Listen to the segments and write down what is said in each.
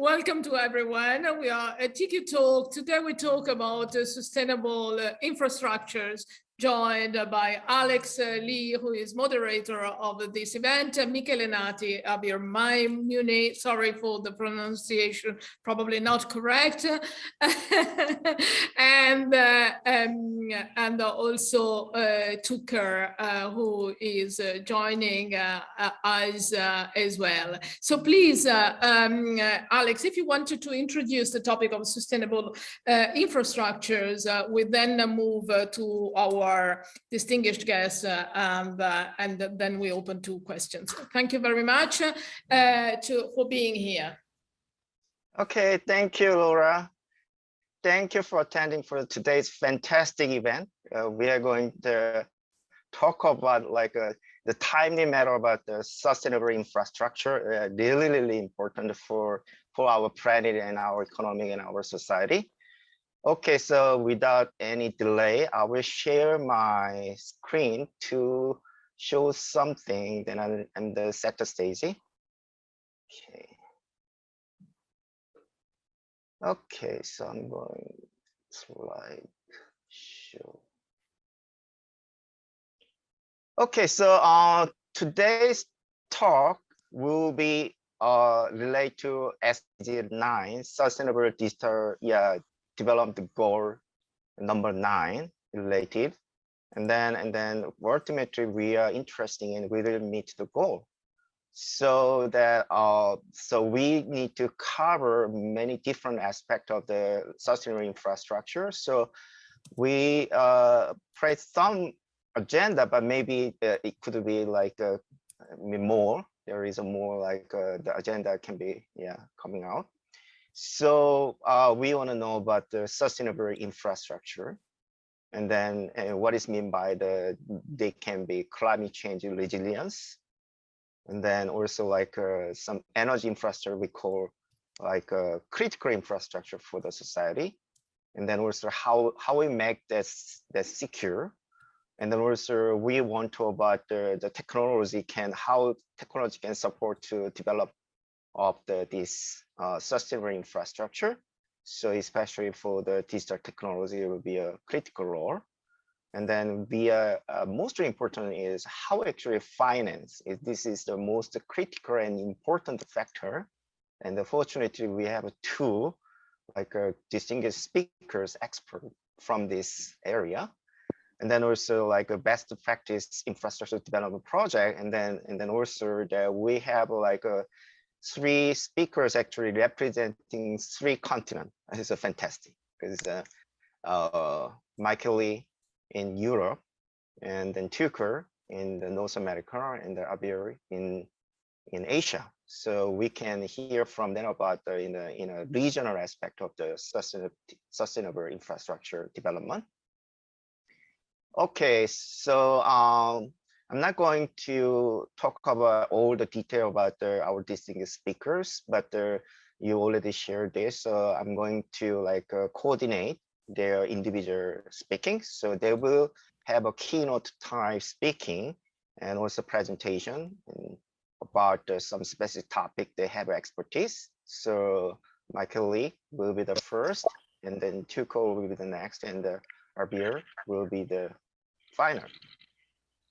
Welcome to everyone. We are at TiiQu Talk. Today we talk about sustainable infrastructures, joined by Alex Lee, who is moderator of this event, Michele Nati, Abir Maimune, sorry for the pronunciation, probably not correct, and also TiiQu, who is joining us as well. So please, Alex, if you wanted to introduce the topic of sustainable infrastructures, we then move to our distinguished guests, and then we open to questions. Thank you very much for being here. Okay, thank you, Laura. Thank you for attending for today's fantastic event. We are going to talk about the timely matter about the sustainable infrastructure, really important for our planet and our economy and our society. Okay, so without any delay, I will share my screen to show something, then I'm set the stage. Okay. Okay, so I'm going slide show. Okay, so today's talk will be related to SDG 9, Sustainable Digital Development Goal number 9 related, and then ultimately we are interested in we will meet the goal. So that so we need to cover many different aspects of the sustainable infrastructure. So we place some agenda, but maybe it could be like more. There is a more like the agenda can be coming out. So we want to know about the sustainable infrastructure, and then what is meant by they can be climate change resilience, and then also like some energy infrastructure we call like critical infrastructure for the society, and then also how we make this secure, and then also we want to about the technology how technology can support to develop of this sustainable infrastructure. So especially for the digital technology, it will be a critical role. And then most important is how actually finance this is the most critical and important factor. And fortunately, we have two like distinguished speakers, expert from this area. And then also like a best practice infrastructure development project. And then also that we have like 3 speakers actually representing 3 continents. This is fantastic because Michael Lee in Europe, and then TiiQu in the North America, and the Abir in Asia. So we can hear from them about in a regional aspect of the sustainable infrastructure development. Okay, so I'm not going to talk about all the detail about our distinguished speakers, but you already shared this. So I'm going to like coordinate their individual speaking. So they will have a keynote type speaking and also presentation about some specific topic they have expertise. So Michael Lee will be the first, and then TiiQu will be the next, and Abir will be the final.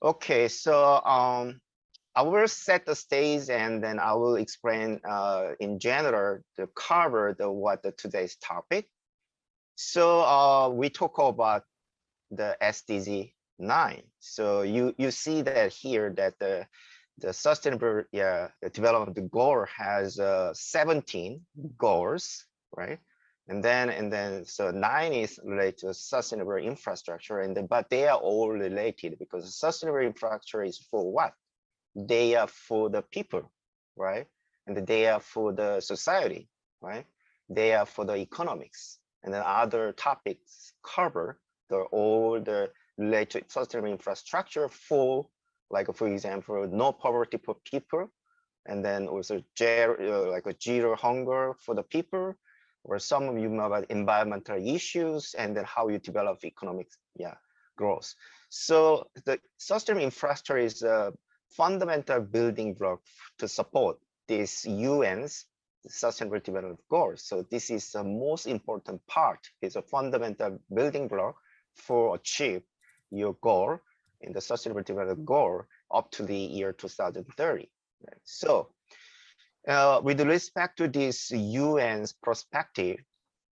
Okay, so I will set the stage, and then I will explain in general to cover what today's topic. So we talk about the SDG 9. So you see that here that the sustainable development goal has 17 goals, right? And then so 9 is related to sustainable infrastructure, but they are all related because sustainable infrastructure is for what? They are for the people, right? And they are for the society, right? They are for the economics, and then other topics cover all the related sustainable infrastructure for, like for example, no poverty for people, and then also like a zero hunger for the people, or some of you know about environmental issues, and then how you develop economic growth. So the sustainable infrastructure is a fundamental building block to support this UN's Sustainable Development Goals. So this is the most important part. It's a fundamental building block for achieve your goal in the Sustainable Development Goal up to the year 2030. Right? So with respect to this UN's perspective,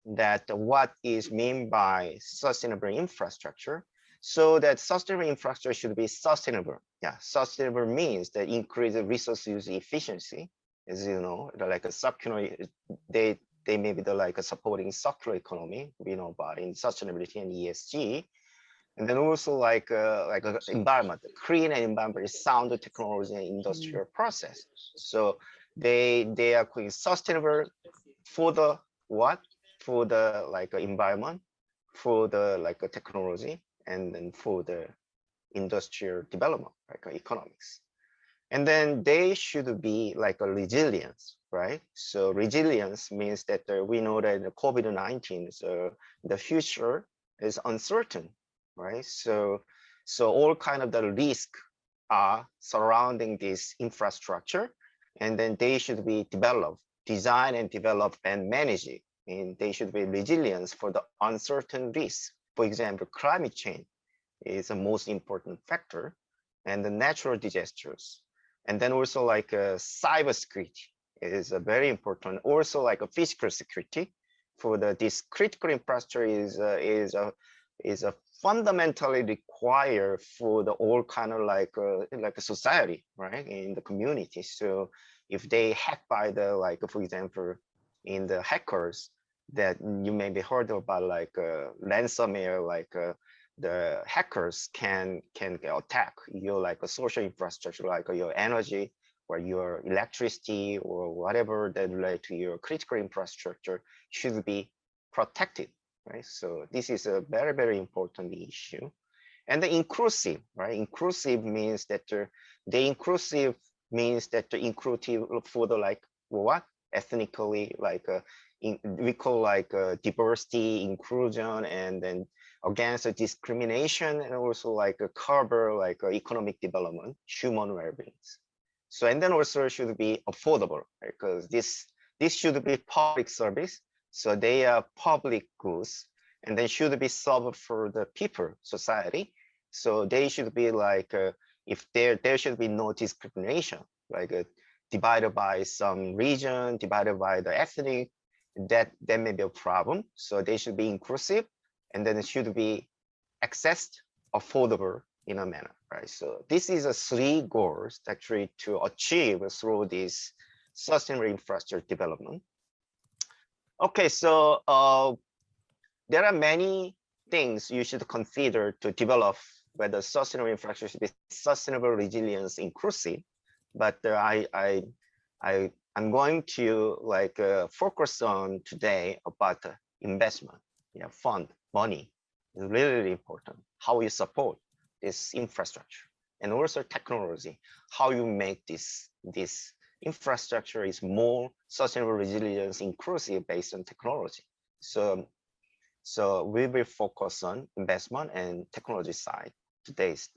that what is meant by sustainable infrastructure, so that sustainable infrastructure should be sustainable. Yeah, sustainable means that increase resource use efficiency, as you know, like a circular, they may be like a supporting circular economy, we know about in sustainability and ESG. And then also like environment, clean and environmentally sound technology and industrial process. So they are quite sustainable for the what? For the like environment, for the like technology, and then for the industrial development, like economics. And then they should be like a resilience, right? So resilience means that we know that the COVID-19, so the future is uncertain, right? So all kind of the risk are surrounding this infrastructure, and then they should be developed, designed and developed and managed. And they should be resilience for the uncertain risks. For example, climate change is the most important factor, and the natural disasters. And then also like cybersecurity is a very important. Also like a physical security for this critical infrastructure is a fundamentally required for the all kind of like a society, right, in the community. So if they hack by the like, for example, in the hackers that you may be heard about, like ransomware, like the hackers can attack your like a social infrastructure, like your energy or your electricity or whatever that relate to your critical infrastructure should be protected, right? So this is a very, very important issue. And the inclusive, right? Inclusive means that the inclusive means that the inclusive for the like what? Ethnically, like we call like diversity, inclusion, and then against discrimination, and also like cover like economic development, human well-being. So and then also should be affordable, right? Because this should be public service, so they are public goods, and they should be served for the people, society. So they should be like if there should be no discrimination, like divided by some region, divided by the ethnic, that may be a problem. So they should be inclusive, and then it should be accessed, affordable in a manner, right? So this is a 3 goals actually to achieve through this sustainable infrastructure development. Okay, so there are many things you should consider to develop whether sustainable infrastructure should be sustainable, resilience, inclusive. But I'm going to like focus on today about investment, fund, money is really, really important. How you support this infrastructure, and also technology, how you make this infrastructure is more sustainable, resilience, inclusive based on technology. So we will focus on investment and technology side today's.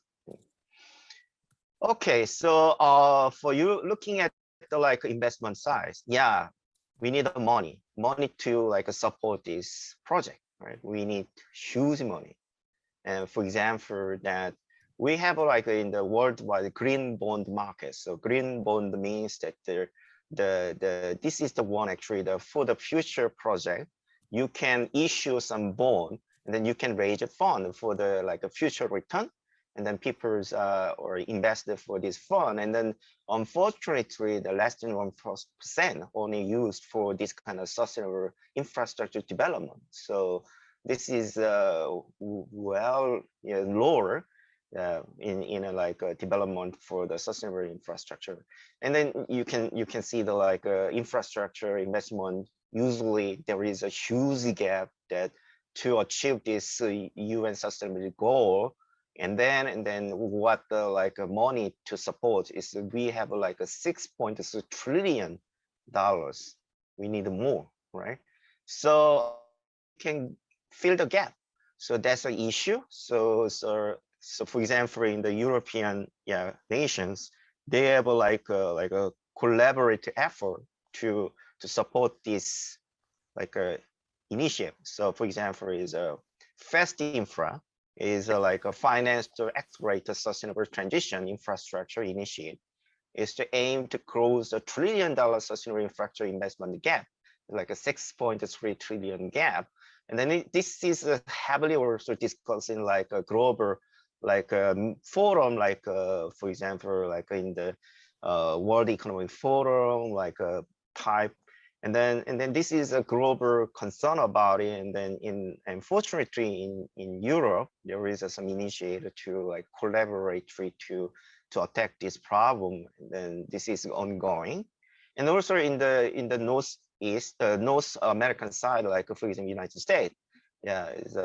Okay, so for you looking at the like investment size, yeah, we need the money to like support this project, right? We need huge money. And for example, that we have like in the worldwide green bond market. So green bond means that this is the one actually for the future project, you can issue some bond, and then you can raise a fund for the like a future return, and then people's or invested for this fund. And then unfortunately, the less than 1% only used for this kind of sustainable infrastructure development. So this is well lower in a like a development for the sustainable infrastructure. And then you can see the like infrastructure investment, usually there is a huge gap that to achieve this UN sustainability goal. And then what the like money to support is we have like a $6.6 trillion. We need more, right? So can fill the gap. So that's an issue. So for example, in the European nations, they have like a collaborative effort to to support this like a initiative. So for example, is a fast infra is like a finance to accelerate the sustainable transition infrastructure initiative is to aim to close the $1 trillion sustainable infrastructure investment gap, like a 6.3 trillion gap. And then this is heavily also discussing like a global, like a forum, like for example, like in the World Economic Forum, like a type. And then this is a global concern about it. And then unfortunately in Europe, there is some initiative to like collaborate to attack this problem. And then this is ongoing. And also in the North American side, like for example, United States, yeah, is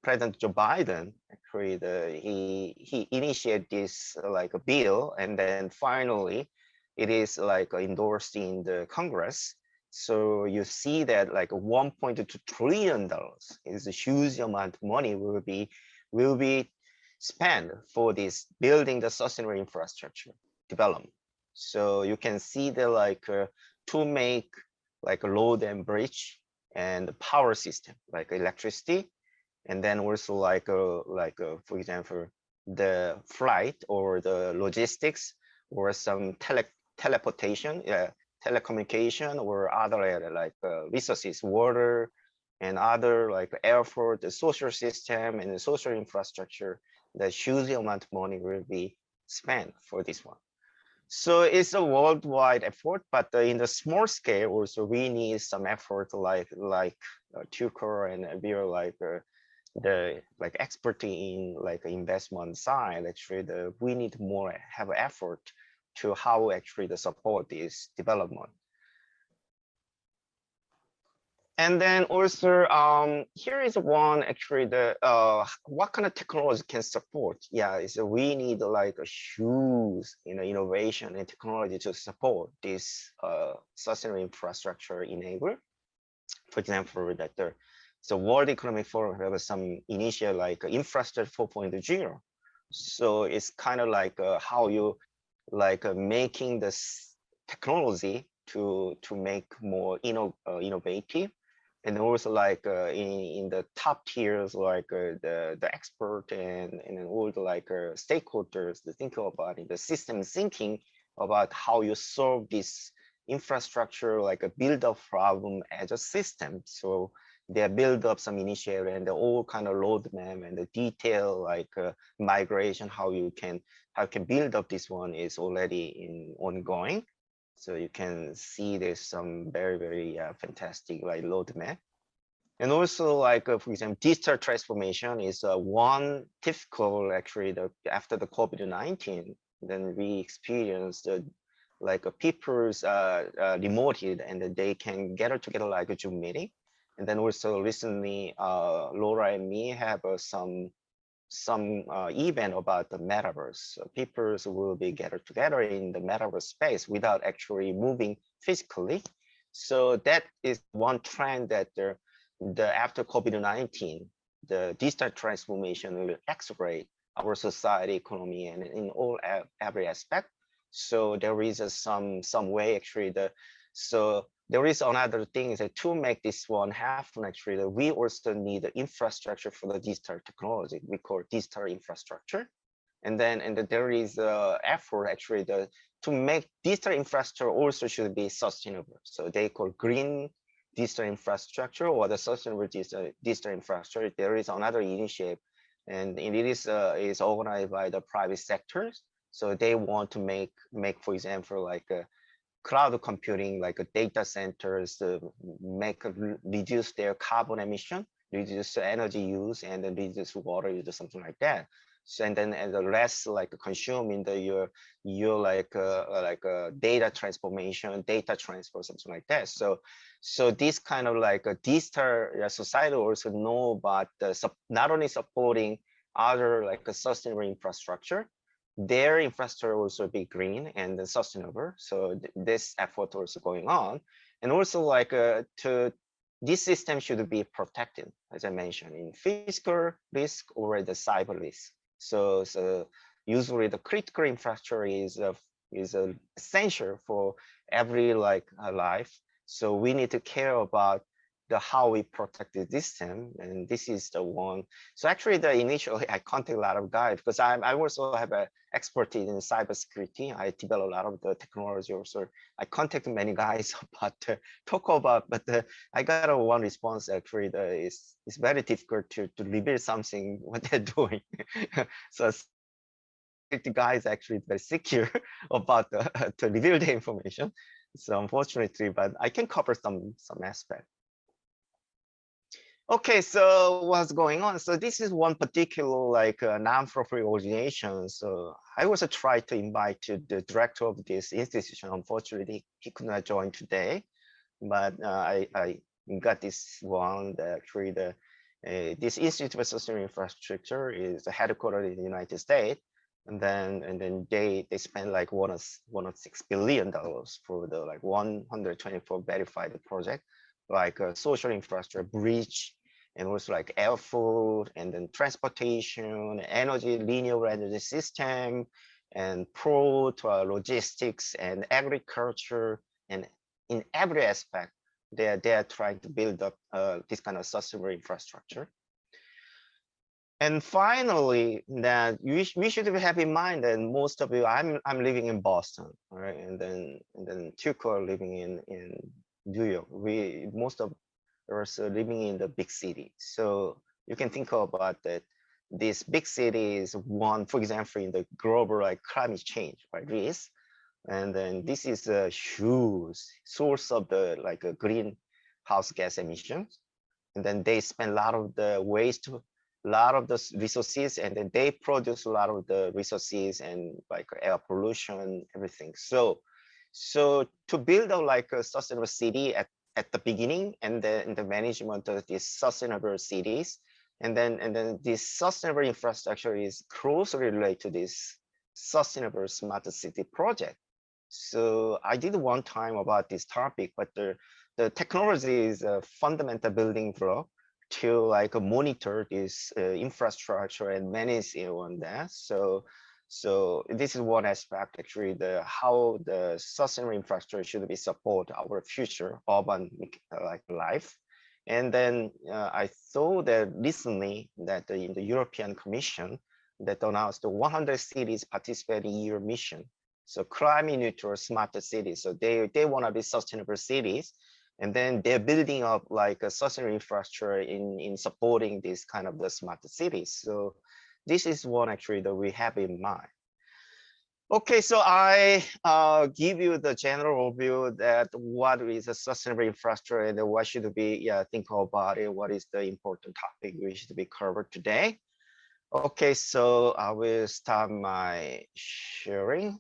President Joe Biden actually he initiated this like a bill, and then finally it is like endorsed in the Congress. So you see that like $1.2 trillion is a huge amount of money will be spent for this building the sustainable infrastructure development. So you can see that like to make like a road and bridge and power system like electricity, and then also like for example the flight or the logistics or some teleportation, telecommunication or other area like resources, water and other like airport, the social system and the social infrastructure. The huge amount of money will be spent for this one. So it's a worldwide effort, but in the small scale also we need some effort like TiiQu, and we are like the like expertise in like investment side. Actually, we need more have effort to how actually the support this development. And then also here is one actually the what kind of technology can support. Yeah, is we need like a huge innovation and technology to support this sustainable infrastructure enabler. For example, that the World Economic Forum have some initial like infrastructure 4.0. So it's kind of like how you like making this technology to make more innovative, and also like in the top tiers like the expert and all the like stakeholders to think about it, the system thinking about how you solve this infrastructure like a build up problem as a system. So they build up some initiative and the all kind of roadmap and the detail like migration, how you can build up this one is already in ongoing. So you can see there's some very fantastic like roadmap. And also like for example, digital transformation is one typical actually after the COVID-19, then we experienced like people's remoted and they can get together like a Zoom meeting. And then also recently, Laura and me have some event about the metaverse. So people will be gathered together in the metaverse space without actually moving physically. So that is one trend that after COVID-19, the digital transformation will accelerate our society, economy, and in every aspect. So there is some way actually so there is another thing that to make this one happen actually we also need the infrastructure for the digital technology. We call digital infrastructure, and then there is effort actually to make digital infrastructure also should be sustainable. So they call green digital infrastructure or the sustainable digital infrastructure. There is another initiative, and it is organized by the private sectors. So they want to make for example like cloud computing like data centers to reduce their carbon emission, reduce energy use, and then reduce water use, something like that. So and then the less like consume in your like data transformation, data transfer, something like that. So this kind of like a digital society also know about not only supporting other like a sustainable infrastructure, their infrastructure also be green and sustainable. So this effort also going on, and also like this system should be protected, as I mentioned, in physical risk or the cyber risk. So usually the critical infrastructure is essential for every like life. So we need to care about the how we protect the system, and this is the one. So actually, initially I contact a lot of guys because I also have a expertise in cybersecurity. I develop a lot of the technology also. I contact many guys about talk about, but I got one response actually. It's very difficult to reveal something what they're doing. So the guy is actually very secure about to reveal the information. So unfortunately, but I can cover some aspect. Okay, so what's going on? So this is one particular like non-profit organization. So I also tried to invite to the director of this institution. Unfortunately, he could not join today, but I got this one. Actually, this Institute for Sustainable Infrastructure is headquartered in the United States, and then they spend like $1.6 billion for the like 124 verified project, like a social infrastructure, bridge, and also like air, food, and then transportation, energy, renewable energy system, and port, logistics, and agriculture, and in every aspect, they are trying to build up this kind of sustainable infrastructure. And finally, that we should have in mind that most of you, I'm living in Boston, right? And then TiiQu are living in New York. Most of us are living in the big city. So you can think about that. This big city is one, for example, in the global like climate change, right? Risk. And then this is a huge source of the like a greenhouse gas emissions. And then they spend a lot of the waste, a lot of the resources, and then they produce a lot of the resources and like air pollution, everything. So to build a like a sustainable city at the beginning, and then in the management of these sustainable cities, and then this sustainable infrastructure is closely related to this sustainable smart city project. So I did one time about this topic, but the technology is a fundamental building block to like monitor this infrastructure and manage it on that. So this is one aspect actually, the how the sustainable infrastructure should be support our future urban like life. And then I saw that recently that in the European Commission that announced the 100 cities participating in your mission. So climate neutral smart cities. So they want to be sustainable cities. And then they're building up like a sustainable infrastructure in supporting this kind of the smart cities. So this is one actually that we have in mind. Okay, so I give you the general overview that what is a sustainable infrastructure and what should we think about it, what is the important topic we should be covered today. Okay, so I will start my sharing.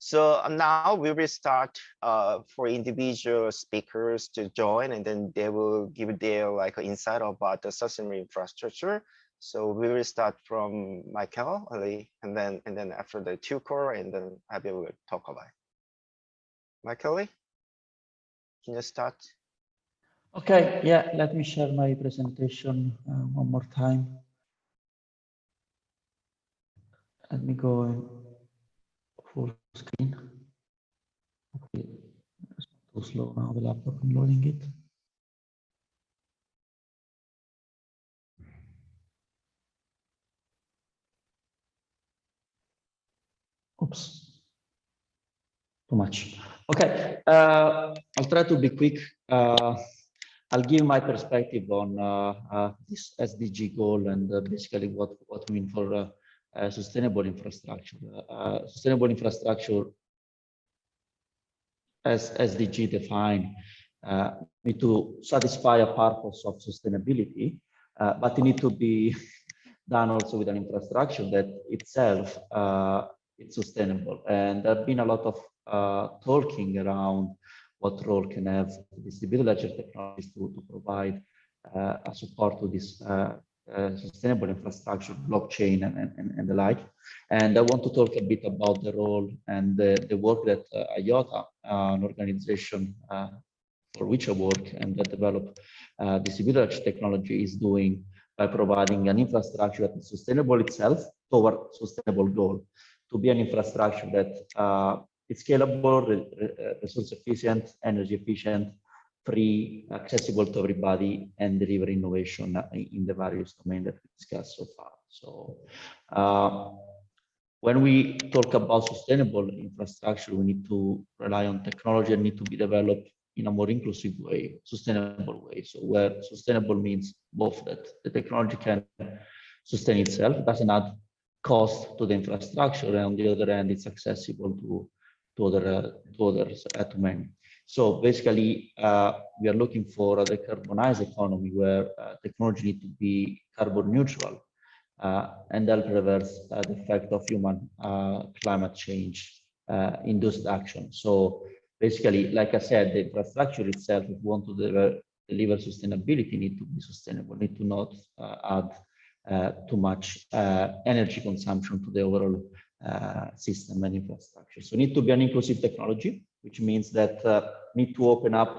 So now we will start for individual speakers to join, and then they will give their like insight about the sustainable infrastructure. So we will start from Michael, Ali, and then after the TiiQu, and then Abby will talk about it. Michael, can you start? Okay, yeah, let me share my presentation one more time. Let me go in full screen. Okay, it's too slow now, the laptop, I'm loading it. Oops, too much. Okay, I'll try to be quick. I'll give my perspective on this SDG goal and basically what we mean for sustainable infrastructure. Sustainable infrastructure, as SDG defined, need to satisfy a purpose of sustainability, but it need to be done also with an infrastructure that itself is sustainable. And there have been a lot of talking around what role can have distributed ledger technologies to provide a support to this sustainable infrastructure, blockchain, and the like. And I want to talk a bit about the role and the work that IOTA, an organization for which I work and that develop distributed ledger technology, is doing by providing an infrastructure that is sustainable itself toward sustainable goal, to be an infrastructure that it's scalable, resource efficient, energy efficient, free, accessible to everybody, and deliver innovation in the various domains that we discussed so far. So when we talk about sustainable infrastructure, we need to rely on technology and need to be developed in a more inclusive way, sustainable way. So where sustainable means both that the technology can sustain itself, it doesn't add cost to the infrastructure, and on the other hand, it's accessible to others to many. So basically, we are looking for a decarbonized economy where technology needs to be carbon neutral and help reverse the effect of human climate change induced action. So basically, like I said, the infrastructure itself, if we want to deliver sustainability, need to be sustainable, need to not add too much energy consumption to the overall system and infrastructure. So need to be an inclusive technology, which means that need to open up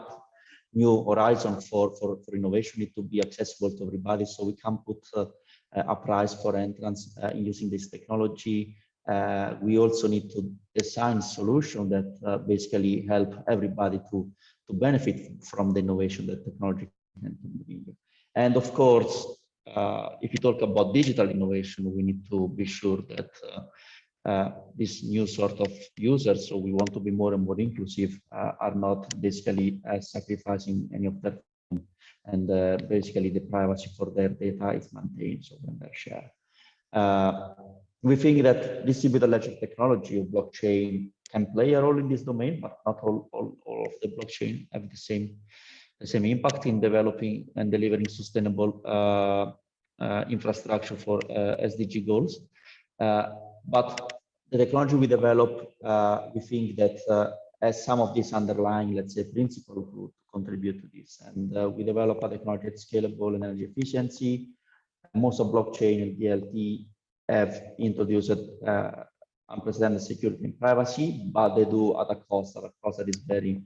new horizons for innovation, need to be accessible to everybody. So we can put a price for entrance in using this technology. We also need to design solutions that basically help everybody to benefit from the innovation that technology can bring. And of course, if you talk about digital innovation, we need to be sure that this new sort of users, so we want to be more and more inclusive, are not basically sacrificing any of their, and basically the privacy for their data is maintained, so when they're shared. We think that distributed ledger technology or blockchain can play a role in this domain, but not all of the blockchain have the same impact in developing and delivering sustainable infrastructure for SDG goals. But the technology we develop, we think that has some of these underlying, let's say, principles to contribute to this. And we develop a technology that's scalable and energy efficiency. Most of blockchain and DLT have introduced unprecedented security and privacy, but they do at a cost that is very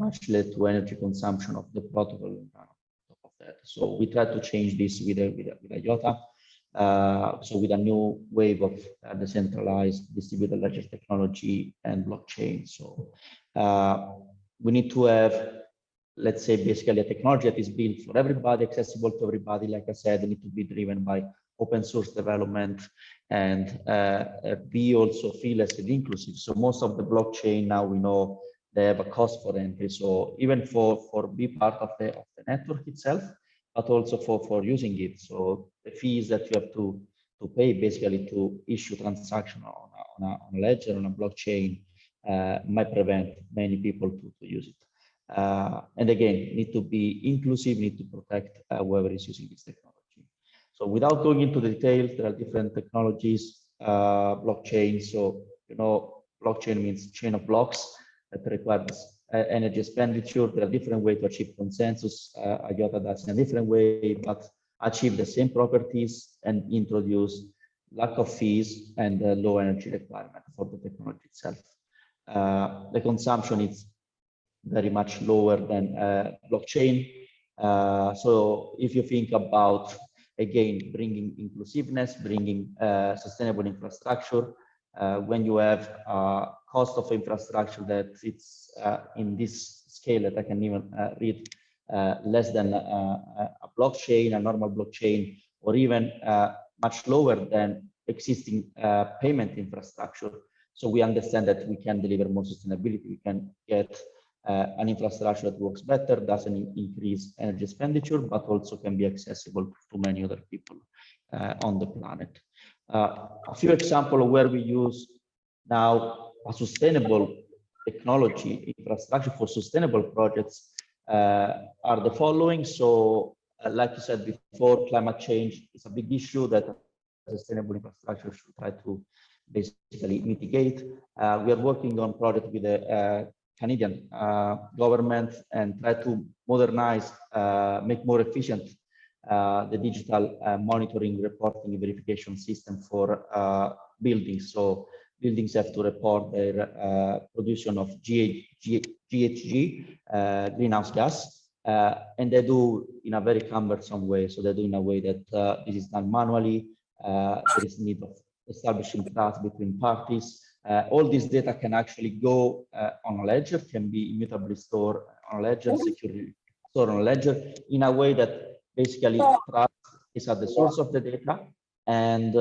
much led to energy consumption of the protocol on top of that. So we try to change this with IOTA. So with a new wave of decentralized distributed ledger technology and blockchain. So we need to have, let's say, basically a technology that is built for everybody, accessible to everybody. Like I said, it needs to be driven by open source development and be also fearless and inclusive. So most of the blockchain now we know they have a cost for entry. So even for be part of the network itself, but also for using it. So the fees that you have to pay basically to issue transaction on a ledger, on a blockchain, might prevent many people to use it. And again, need to be inclusive, need to protect whoever is using this technology. So without going into the details, there are different technologies, blockchain. So, you know, blockchain means chain of blocks that requires energy expenditure. There are different ways to achieve consensus. IOTA does in a different way, but achieve the same properties and introduce lack of fees and low energy requirement for the technology itself. The consumption is very much lower than blockchain. So if you think about, again, bringing inclusiveness, bringing sustainable infrastructure, when you have cost of infrastructure that it's in this scale that I can even read less than a blockchain, a normal blockchain, or even much lower than existing payment infrastructure. So we understand that we can deliver more sustainability. We can get an infrastructure that works better, doesn't increase energy expenditure, but also can be accessible to many other people on the planet. A few examples of where we use now a sustainable technology infrastructure for sustainable projects are the following. So like you said before, climate change is a big issue that sustainable infrastructure should try to basically mitigate. We are working on project with the Canadian government and try to modernize, make more efficient the digital monitoring, reporting, and verification system for buildings. So buildings have to report their production of GHG, greenhouse gas, and they do in a very cumbersome way. So they do in a way that this is done manually. There is need of establishing trust between parties. All this data can actually go on a ledger, can be immutably stored on a ledger, securely stored on a ledger in a way that basically trust is at the source of the data. And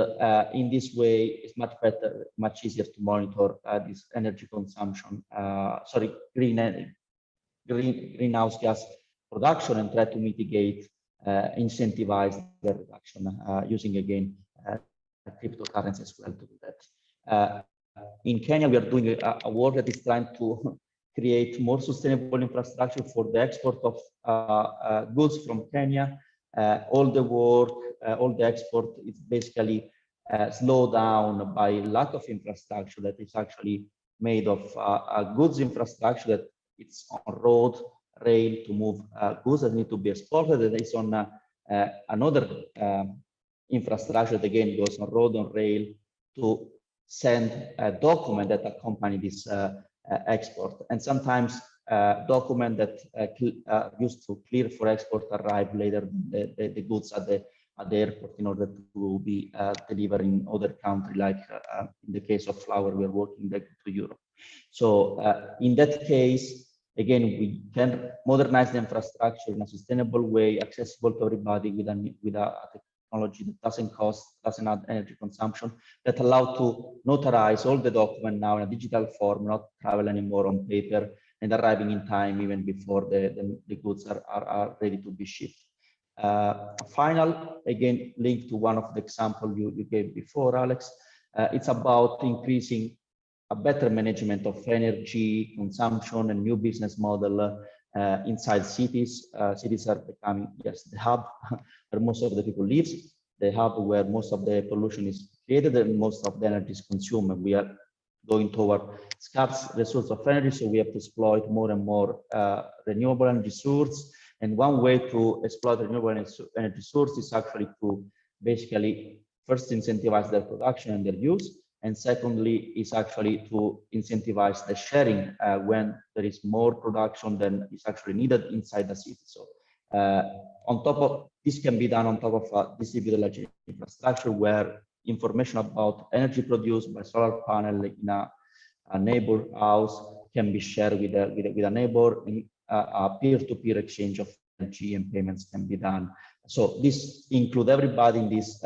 in this way, it's much better, much easier to monitor this energy consumption, greenhouse gas production, and try to mitigate, incentivize the reduction using, again, cryptocurrency as well to do that. In Kenya, we are doing a work that is trying to create more sustainable infrastructure for the export of goods from Kenya. All the work, all the export is basically slowed down by lack of infrastructure that is actually made of goods infrastructure that it's on road, rail to move goods that need to be exported, and it's on another infrastructure that again goes on road, on rail to send a document that accompany this export. And sometimes document that used to clear for export arrive later the goods at the airport in order to be delivered in other countries, like in the case of flour, we are working back to Europe. So in that case, again, we can modernize the infrastructure in a sustainable way, accessible to everybody with a technology that doesn't add energy consumption, that allow to notarize all the document now in a digital form, not travel anymore on paper, and arriving in time even before the goods are ready to be shipped. Final, again, linked to one of the examples you gave before, Alex, it's about increasing a better management of energy consumption and new business model inside cities. Cities are becoming, yes, the hub where most of the people live, the hub where most of the pollution is created and most of the energy is consumed. And we are going toward scarce resource of energy, so we have to exploit more and more renewable energy sources. And one way to exploit renewable energy sources is actually to basically first incentivize their production and their use. And secondly, is actually to incentivize the sharing when there is more production than is actually needed inside the city. So on top of this can be done on top of a distributed ledger infrastructure where information about energy produced by solar panel in a neighbor house can be shared with a neighbor, and a peer-to-peer exchange of energy and payments can be done. So this includes everybody in this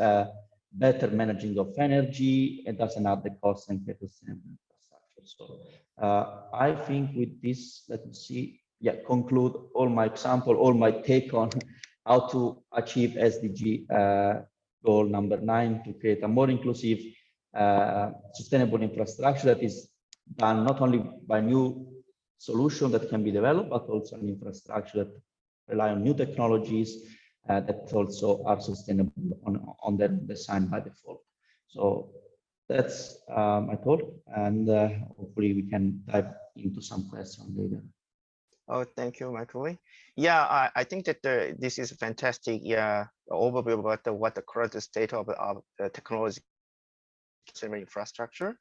better managing of energy. It doesn't add the cost and get sustainable infrastructure. So I think with this, let me see, conclude all my example, all my take on how to achieve SDG goal number 9, to create a more inclusive, sustainable infrastructure that is done not only by new solutions that can be developed, but also an infrastructure that rely on new technologies that also are sustainable on their design by default. So that's my talk, and hopefully we can dive into some questions later. Oh, thank you, Michael. Yeah, I think that this is a fantastic overview about what the current state of the technology infrastructure.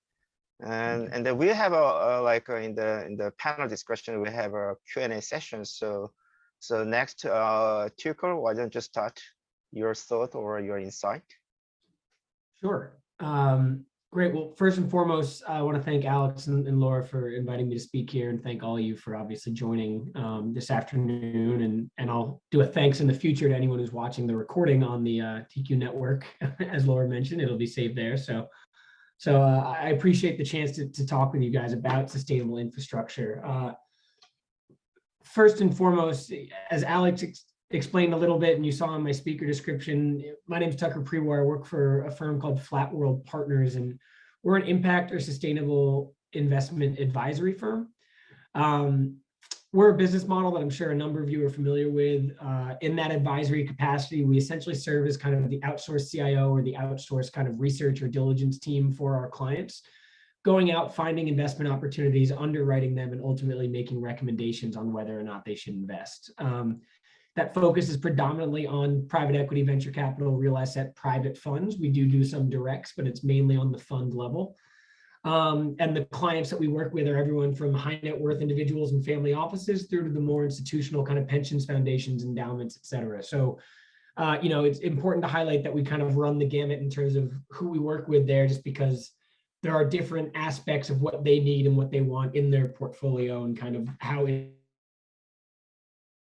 And then we have in the panel discussion, we have a Q&A session. So next, TiiQu, why don't you start your thought or your insight? Sure. Great. Well, first and foremost, I want to thank Alex and Laura for inviting me to speak here, and thank all of you for obviously joining this afternoon. And I'll do a thanks in the future to anyone who's watching the recording on the TiiQu network. As Laura mentioned, it'll be saved there. So I appreciate the chance to talk with you guys about sustainable infrastructure. First and foremost, as Alex explained a little bit, and you saw in my speaker description, my name is Tucker Prewar. I work for a firm called Flat World Partners, and we're an impact or sustainable investment advisory firm. We're a business model that I'm sure a number of you are familiar with. In that advisory capacity, we essentially serve as kind of the outsourced CIO or the outsourced kind of research or diligence team for our clients, going out, finding investment opportunities, underwriting them, and ultimately making recommendations on whether or not they should invest. That focus is predominantly on private equity, venture capital, real asset, private funds. We do some directs, but it's mainly on the fund level. And the clients that we work with are everyone from high net worth individuals and family offices through to the more institutional kind of pensions, foundations, endowments, et cetera. So, it's important to highlight that we kind of run the gamut in terms of who we work with there, just because there are different aspects of what they need and what they want in their portfolio and kind of how it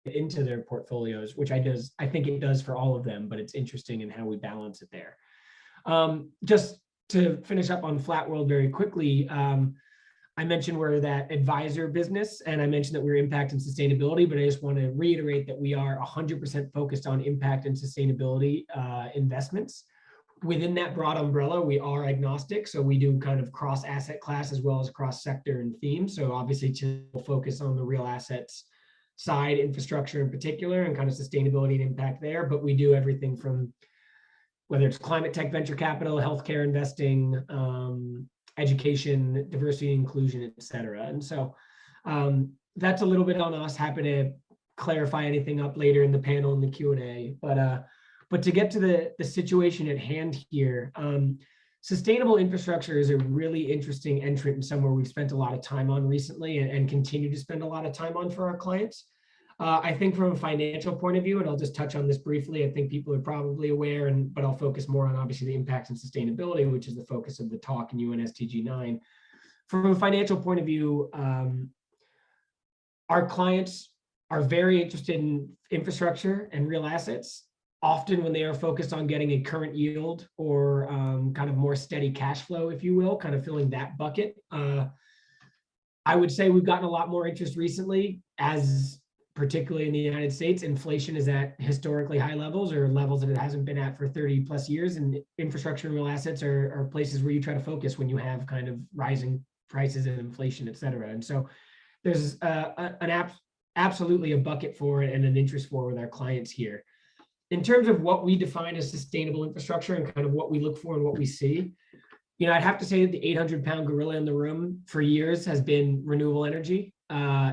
into their portfolios, which I think it does for all of them, but it's interesting in how we balance it there. Just to finish up on Flat World very quickly, I mentioned we're that advisor business, and I mentioned that we're impact and sustainability, but I just want to reiterate that we are 100% focused on impact and sustainability investments. Within that broad umbrella, we are agnostic, so we do kind of cross asset class as well as cross sector and theme. So obviously to focus on the real assets side, infrastructure in particular, and kind of sustainability and impact there, but we do everything from whether it's climate tech, venture capital, healthcare investing, education, diversity, inclusion, et cetera. And so that's a little bit on us. Happy to clarify anything up later in the panel in the Q&A. But to get to the situation at hand here, sustainable infrastructure is a really interesting entrant and somewhere we've spent a lot of time on recently and continue to spend a lot of time on for our clients. I think from a financial point of view, and I'll just touch on this briefly, I think people are probably aware, but I'll focus more on obviously the impacts and sustainability, which is the focus of the talk in UNSTG 9. From a financial point of view, our clients are very interested in infrastructure and real assets. Often when they are focused on getting a current yield or kind of more steady cash flow, if you will, kind of filling that bucket. I would say we've gotten a lot more interest recently, as particularly in the United States, inflation is at historically high levels or levels that it hasn't been at for 30 plus years. And infrastructure and real assets are places where you try to focus when you have kind of rising prices and inflation, et cetera. And so there's absolutely a bucket for it and an interest for with our clients here. In terms of what we define as sustainable infrastructure and kind of what we look for and what we see, you know, I'd have to say that the 800-pound gorilla in the room for years has been renewable energy.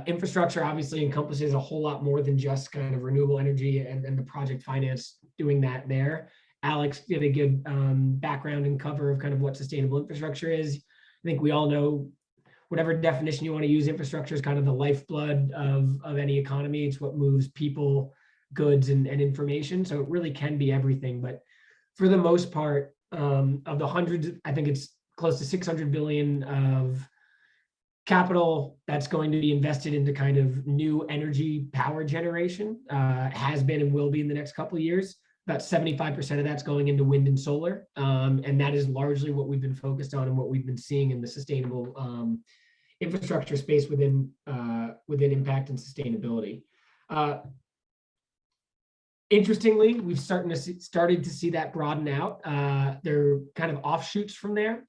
Infrastructure obviously encompasses a whole lot more than just kind of renewable energy and the project finance doing that there. Alex did a good background and cover of kind of what sustainable infrastructure is. I think we all know whatever definition you want to use, infrastructure is kind of the lifeblood of any economy. It's what moves people, goods, and information. So it really can be everything. But for the most part, of the hundreds, I think it's close to 600 billion of capital that's going to be invested into kind of new energy power generation, has been and will be in the next couple of years. About 75% of that's going into wind and solar. And that is largely what we've been focused on and what we've been seeing in the sustainable infrastructure space within impact and sustainability. Interestingly, we've started to see that broaden out. There are kind of offshoots from there.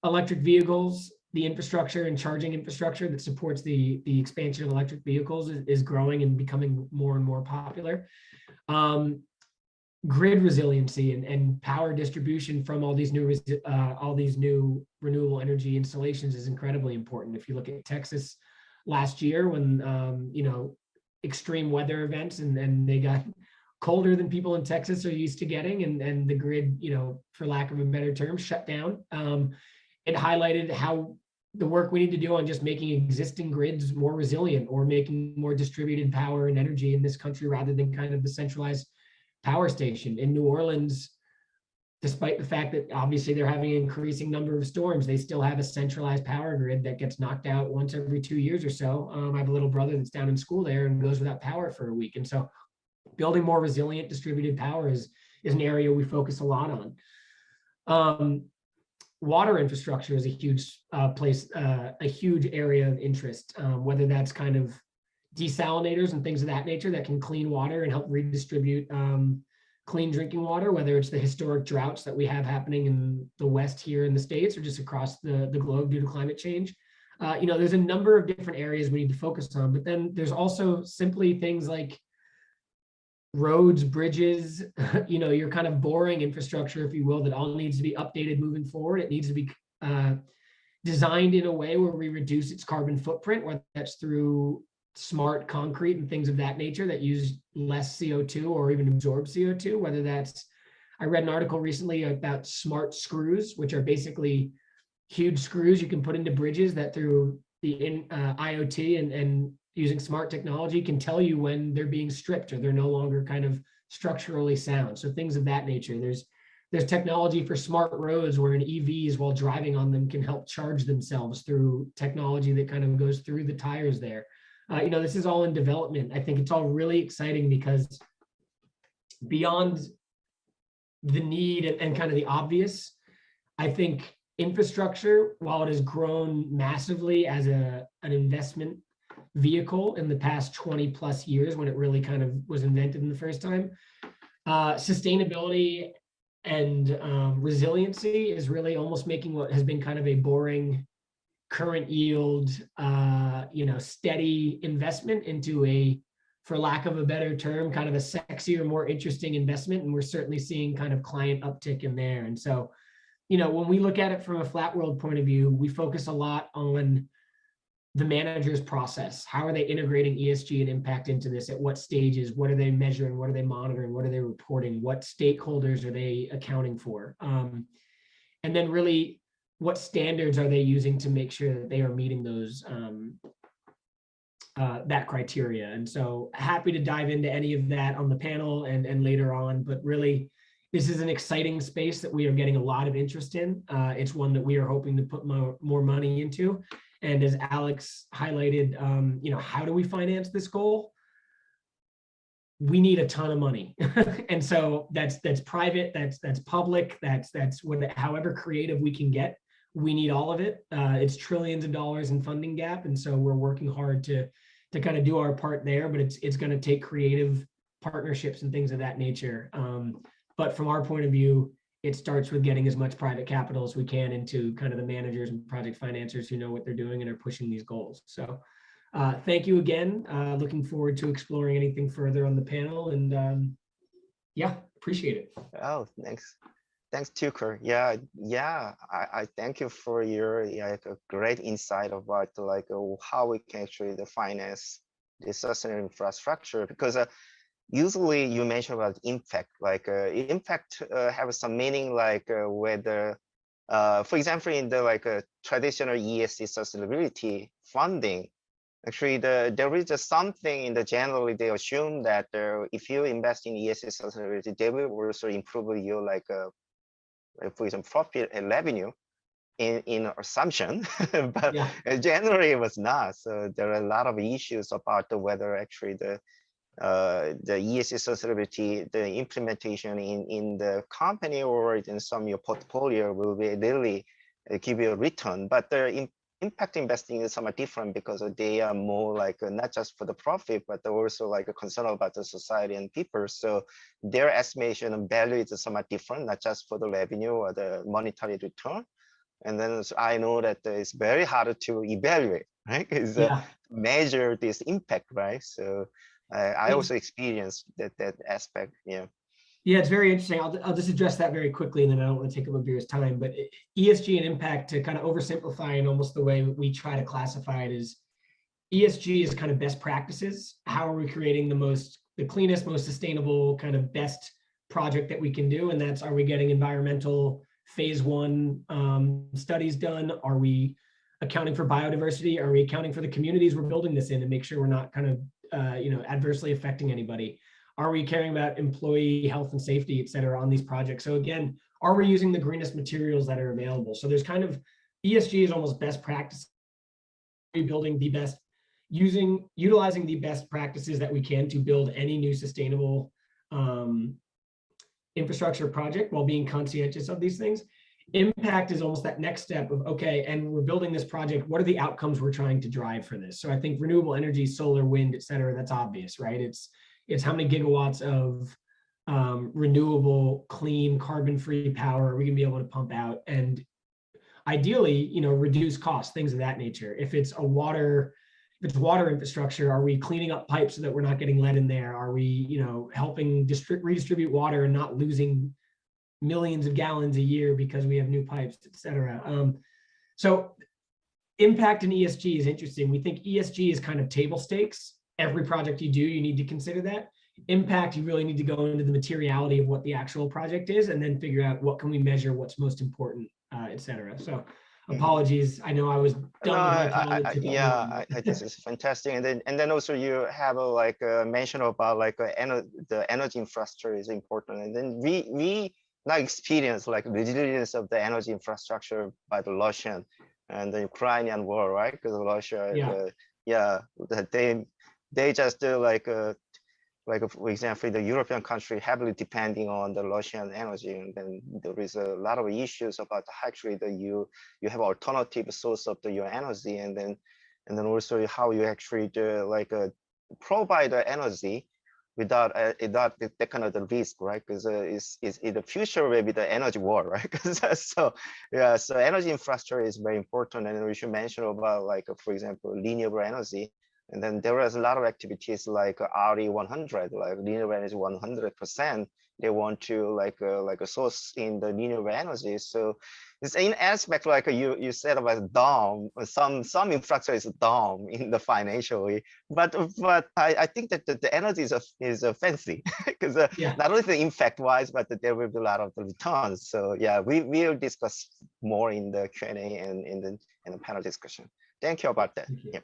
Electric vehicles, the infrastructure and charging infrastructure that supports the expansion of electric vehicles is growing and becoming more and more popular. Grid resiliency and power distribution from all these new renewable energy installations is incredibly important. If you look at Texas last year, when you know, extreme weather events and they got colder than people in Texas are used to getting, and the grid, you know, for lack of a better term, shut down. It highlighted how the work we need to do on just making existing grids more resilient or making more distributed power and energy in this country rather than kind of the centralized power station. In New Orleans, despite the fact that obviously they're having an increasing number of storms, they still have a centralized power grid that gets knocked out once every 2 years or so. I have a little brother that's down in school there and goes without power for a week. And so building more resilient distributed power is an area we focus a lot on. Water infrastructure is a huge a huge area of interest, whether that's kind of desalinators and things of that nature that can clean water and help redistribute clean drinking water, whether it's the historic droughts that we have happening in the West here in the States or just across the globe due to climate change. You know, there's a number of different areas we need to focus on, but then there's also simply things like roads, bridges, you know, your kind of boring infrastructure, if you will, that all needs to be updated moving forward. It needs to be designed in a way where we reduce its carbon footprint, whether that's through smart concrete and things of that nature that use less CO2 or even absorb CO2, whether that's, I read an article recently about smart screws, which are basically huge screws you can put into bridges that through the IoT and using smart technology can tell you when they're being stripped or they're no longer kind of structurally sound. So things of that nature. There's There's technology for smart roads where an EVs, while driving on them, can help charge themselves through technology that kind of goes through the tires there. This is all in development. I think it's all really exciting because beyond the need and kind of the obvious, I think infrastructure, while it has grown massively as an investment vehicle in the past 20 plus years when it really kind of was invented in the first time, sustainability and resiliency is really almost making what has been kind of a boring current yield, steady investment into a, for lack of a better term, kind of a sexier, more interesting investment. And we're certainly seeing kind of client uptick in there. And so, when we look at it from a flat world point of view, we focus a lot on the manager's process. How are they integrating ESG and impact into this? At what stages? What are they measuring? What are they monitoring? What are they reporting? What stakeholders are they accounting for? And then really, what standards are they using to make sure that they are meeting those that criteria? And so happy to dive into any of that on the panel and later on, but really, this is an exciting space that we are getting a lot of interest in. It's one that we are hoping to put more money into. And as Alex highlighted, how do we finance this goal? We need a ton of money. And so that's private, that's public, that's however creative we can get. We need all of it. It's trillions of dollars in funding gap. And so we're working hard to kind of do our part there, but it's going to take creative partnerships and things of that nature. But from our point of view, it starts with getting as much private capital as we can into kind of the managers and project financiers who know what they're doing and are pushing these goals. So thank you again. Looking forward to exploring anything further on the panel, and appreciate it. Oh, thanks. Thanks, TiiQu. Yeah. I thank you for your great insight about how we can actually finance the sustainable infrastructure, because usually you mention about impact, impact have some meaning, whether, for example, in the traditional ESG sustainability funding, actually there is just something in the generally they assume that if you invest in ESG sustainability, they will also improve your for example, profit and revenue in assumption, but generally it was not. So there are a lot of issues about whether actually the ESG sustainability, the implementation in the company or in some of your portfolio will be really give you a return. But the impact investing is somewhat different because they are more not just for the profit, but also a concern about the society and people. So their estimation and value is somewhat different, not just for the revenue or the monetary return. And then I know that it's very hard to evaluate, right? Measure this impact, right? So I also experienced that aspect. Yeah, it's very interesting. I'll just address that very quickly, and then I don't want to take up Abir's time. But ESG and impact, to kind of oversimplify, and almost the way we try to classify it is, ESG is kind of best practices. How are we creating the cleanest, most sustainable kind of best project that we can do? And that's, are we getting environmental phase 1 studies done? Are we accounting for biodiversity? Are we accounting for the communities we're building this in and make sure we're not kind of adversely affecting anybody? Are we caring about employee health and safety, et cetera, on these projects? So again, are we using the greenest materials that are available? So there's kind of, ESG is almost best practice. Building the best, utilizing the best practices that we can to build any new sustainable infrastructure project while being conscientious of these things. Impact is almost that next step of, okay, and we're building this project, what are the outcomes we're trying to drive for this? So I think renewable energy, solar, wind, et cetera, that's obvious, right? It's how many gigawatts of renewable, clean, carbon-free power are we gonna be able to pump out? And ideally, reduce costs, things of that nature. If it's water infrastructure, are we cleaning up pipes so that we're not getting lead in there? Are we, helping redistribute water and not losing millions of gallons a year because we have new pipes, et cetera? So impact in ESG is interesting. We think ESG is kind of table stakes. Every project you do, you need to consider that. Impact, you really need to go into the materiality of what the actual project is and then figure out what can we measure, what's most important, et cetera. So apologies, I know I was done. This is fantastic. And then also you have a mention about the energy infrastructure is important. And then we not experience like resilience of the energy infrastructure by the Russian and the Ukrainian war, right? Because Russia, they just like for example, the European country heavily depending on the Russian energy, and then there is a lot of issues about actually the you have alternative source of your energy, and then also how you actually provide the energy without that kind of the risk, right? Because is in the future maybe the energy war, right? So yeah, so energy infrastructure is very important, and we should mention about like for example renewable energy. And then there was a lot of activities like RE100, like renewable energy 100%. They want to like a source in the renewable energy. So it's an aspect like you said about DOM. Some infrastructure is DOM in the financially, but I think that the energy is fancy because not only the impact wise, but there will be a lot of the returns. So yeah, we'll discuss more in the Q&A and in the panel discussion. Thank you about that. Yeah.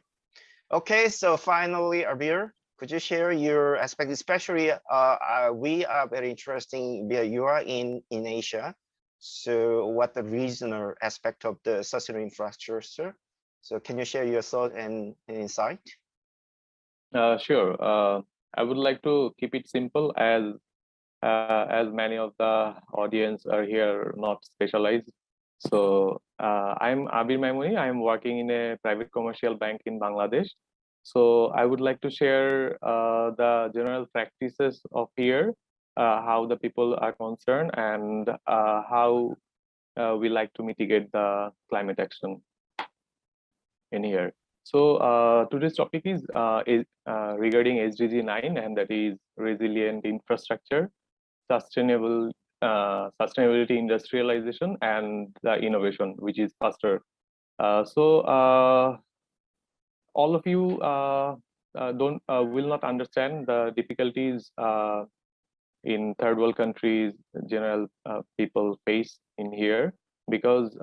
Okay, so finally, Abir, could you share your aspect, especially we are very interesting, you are in Asia, so what the regional aspect of the sustainable infrastructure? So can you share your thought and insight? Sure. I would like to keep it simple as many of the audience are here not specialized. So I'm Abir Maimuni. I'm working in a private commercial bank in Bangladesh. So I would like to share the general practices of here, how the people are concerned, and how we like to mitigate the climate action in here. So today's topic is regarding SDG 9, and that is resilient infrastructure, sustainability industrialization, and the innovation, which is faster. All of you will not understand the difficulties in third world countries general people face in here, because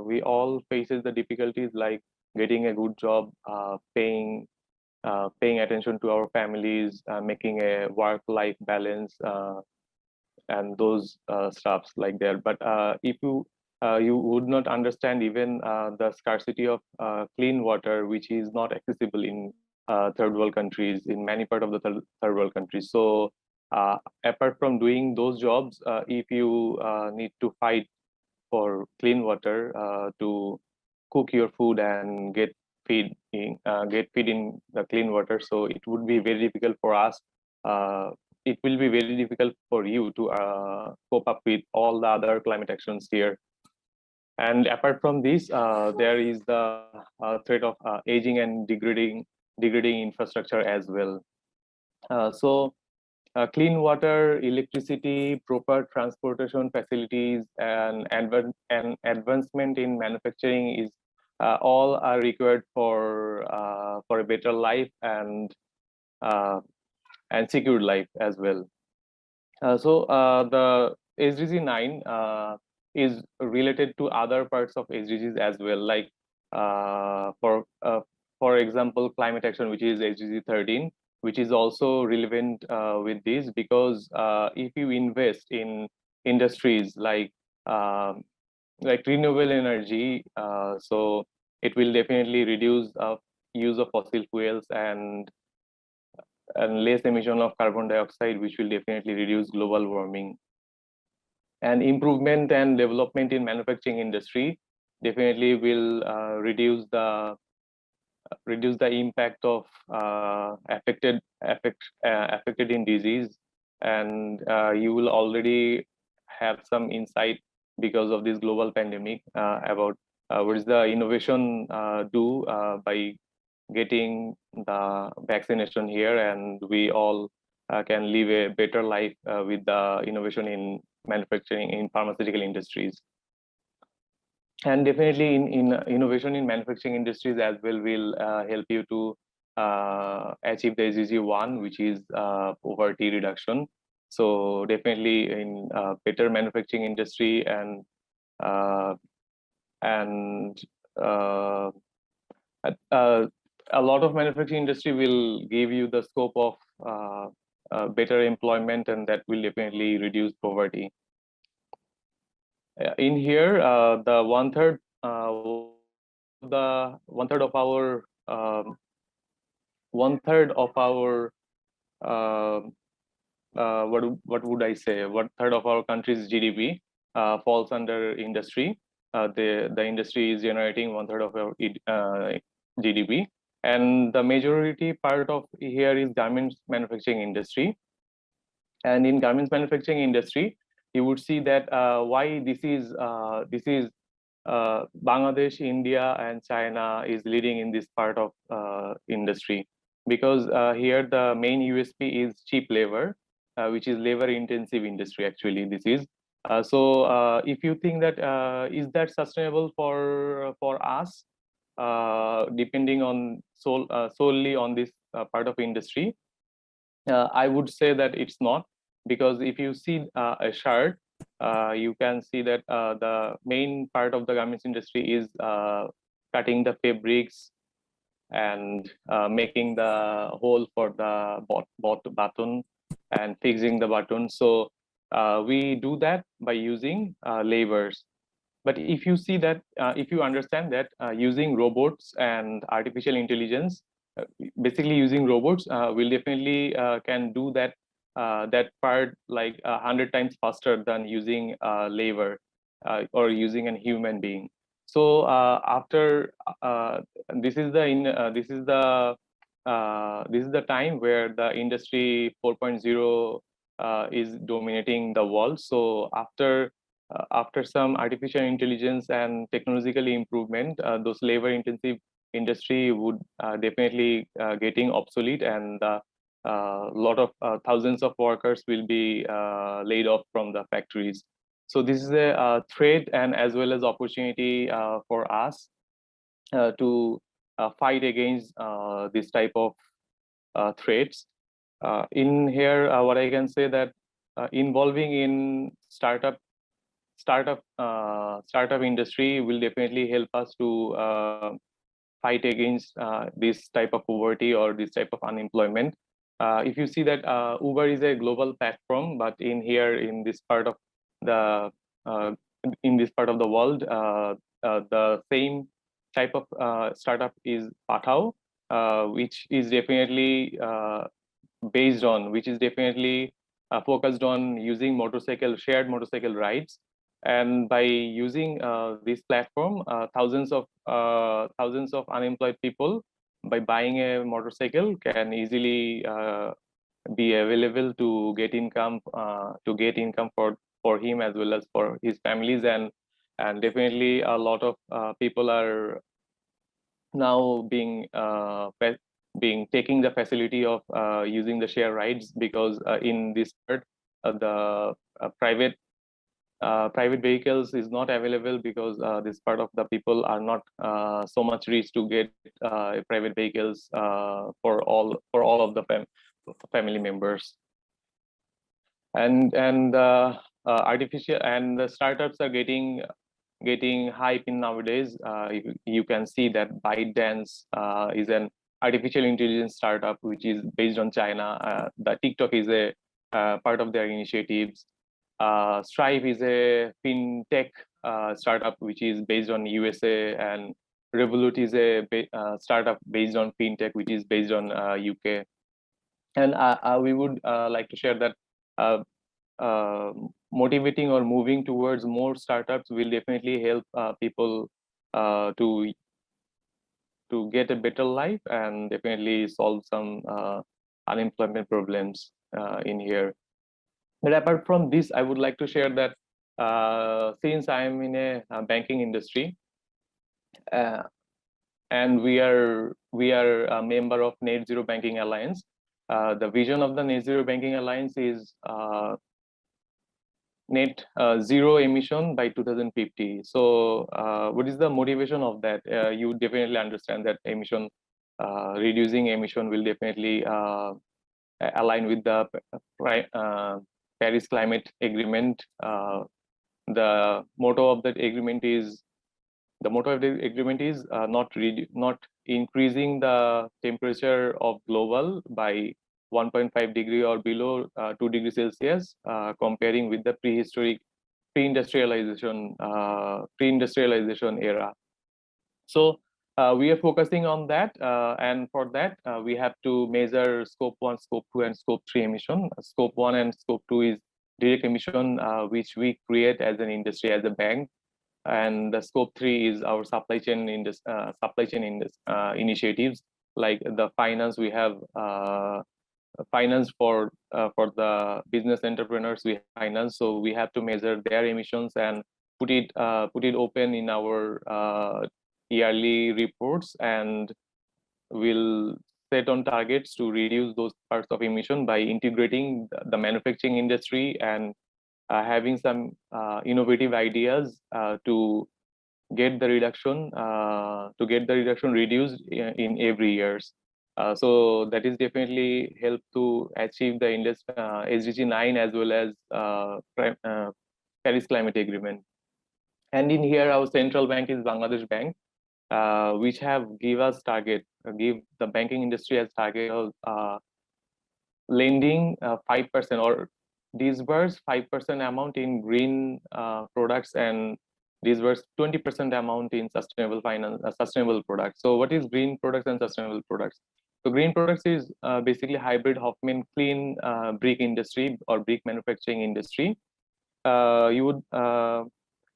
we all faces the difficulties like getting a good job, paying attention to our families, making a work-life balance, and those stuffs like that. But if you would not understand even the scarcity of clean water, which is not accessible in third world countries, in many part of the third world countries. So apart from doing those jobs, if you need to fight for clean water to cook your food and get feed in the clean water, so it would be very difficult for us. It will be very difficult for you to cope up with all the other climate actions here. And apart from this, there is the threat of aging and degrading infrastructure as well. Clean water, electricity, proper transportation facilities, and advancement in manufacturing is all are required for a better life and secure life as well. The SDG 9 is related to other parts of SDGs as well, like for example, climate action, which is SDG 13, which is also relevant with this, because if you invest in industries like renewable energy, so it will definitely reduce use of fossil fuels and less emission of carbon dioxide, which will definitely reduce global warming. And improvement and development in manufacturing industry definitely will reduce the impact of affected in disease. And you will already have some insight because of this global pandemic about what is the innovation do by getting the vaccination here, and we all can live a better life with the innovation in manufacturing, in pharmaceutical industries. And definitely in innovation in manufacturing industries as well will help you to achieve the SDG 1, which is poverty reduction. So definitely in better manufacturing industry and a lot of manufacturing industry will give you the scope of better employment, and that will definitely reduce poverty. In here, the one third of our what would I say? 1/3 of our country's GDP falls under industry. The industry is generating 1/3 of our GDP, and the majority part of here is garments manufacturing industry. And in garments manufacturing industry, you would see that why this is Bangladesh, India, and China is leading in this part of industry, because here the main USP is cheap labor, which is labor intensive industry. Actually, this is so. If you think that is that sustainable for us, depending on solely on this part of industry, I would say that it's not, because if you see a shirt, you can see that the main part of the garments industry is cutting the fabrics and making the hole for the button and fixing the button. So we do that by using labors. But if you see that, if you understand that using robots and artificial intelligence, basically using robots will definitely can do that that part like 100 times faster than using labor or using a human being. So after this is the this is the time where the industry 4.0 is dominating the world. So after some artificial intelligence and technological improvement, those labor intensive industry would definitely getting obsolete, and a lot of thousands of workers will be laid off from the factories. So this is a threat and as well as opportunity for us to fight against this type of threats. In here, what I can say that involving in startup industry will definitely help us to fight against this type of poverty or this type of unemployment. If you see that Uber is a global platform, but in here in this part of the world, the same type of startup is Pathao, which is definitely focused on using shared motorcycle rides. And by using this platform, thousands of unemployed people, by buying a motorcycle, can easily be available to get income for him as well as for his families. And definitely a lot of people are now taking the facility of using the share rides, because in this part the private vehicles is not available, because this part of the people are not so much rich to get private vehicles for all of the family members. And artificial and the startups are getting hype in nowadays. You can see that ByteDance is an artificial intelligence startup which is based on China. The TiiQu is a part of their initiatives. Stripe is a fintech startup which is based on USA, and Revolut is a startup based on fintech which is based on UK. And we would like to share that motivating or moving towards more startups will definitely help people to get a better life, and definitely solve some unemployment problems in here. But apart from this, I would like to share that since I am in a banking industry, and we are a member of Net Zero Banking Alliance. The vision of the Net Zero Banking Alliance is net zero emission by 2050. So what is the motivation of that? You definitely understand that reducing emission will definitely align with the Paris Climate Agreement. The motto of that agreement is not increasing the temperature of global by 1.5 degree or below 2 degrees Celsius, comparing with the prehistoric pre-industrialization era. So we are focusing on that, and for that we have to measure scope 1, scope 2, and scope 3 emission. Scope 1 and scope 2 is direct emission, which we create as an industry, as a bank, and the scope 3 is our supply chain initiatives, like the finance. We have finance for the business entrepreneurs. We finance, so we have to measure their emissions and put it open in our yearly reports, and we'll set on targets to reduce those parts of emission by integrating the manufacturing industry and having some innovative ideas to get the reduction reduced in every years. So that is definitely help to achieve the SDG 9 as well as Paris Climate Agreement. And in here, our central bank is Bangladesh Bank, which have give the banking industry as target of lending 5% or disburse 5% amount in green products, and disburse 20% amount in sustainable finance, sustainable products. So what is green products and sustainable products? So green products is basically hybrid Hoffman clean brick industry or brick manufacturing industry. You would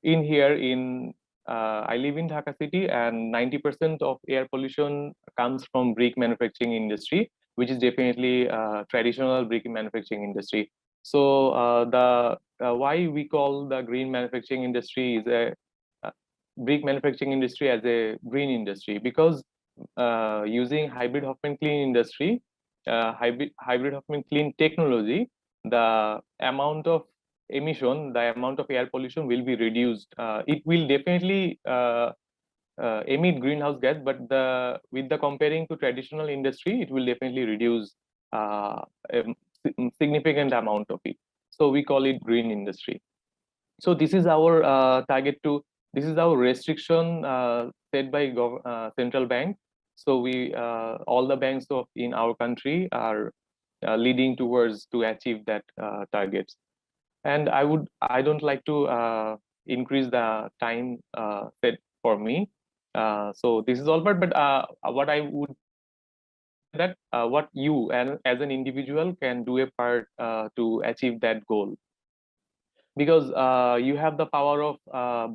in here in I live in Dhaka city, and 90% of air pollution comes from brick manufacturing industry, which is definitely traditional brick manufacturing industry. So the why we call the green manufacturing industry is a brick manufacturing industry as a green industry, because using hybrid Hoffman clean industry, hybrid Hoffman clean technology, the amount of emission, the amount of air pollution will be reduced. It will definitely emit greenhouse gas, but with the comparing to traditional industry, it will definitely reduce a significant amount of it. So we call it green industry. So this is our target to. This is our restriction set by central bank. So we all the banks in our country are leading towards to achieve that targets. And I don't like to increase the time set for me. So this is all, but what I would that what you and as an individual can do a part to achieve that goal, because you have the power of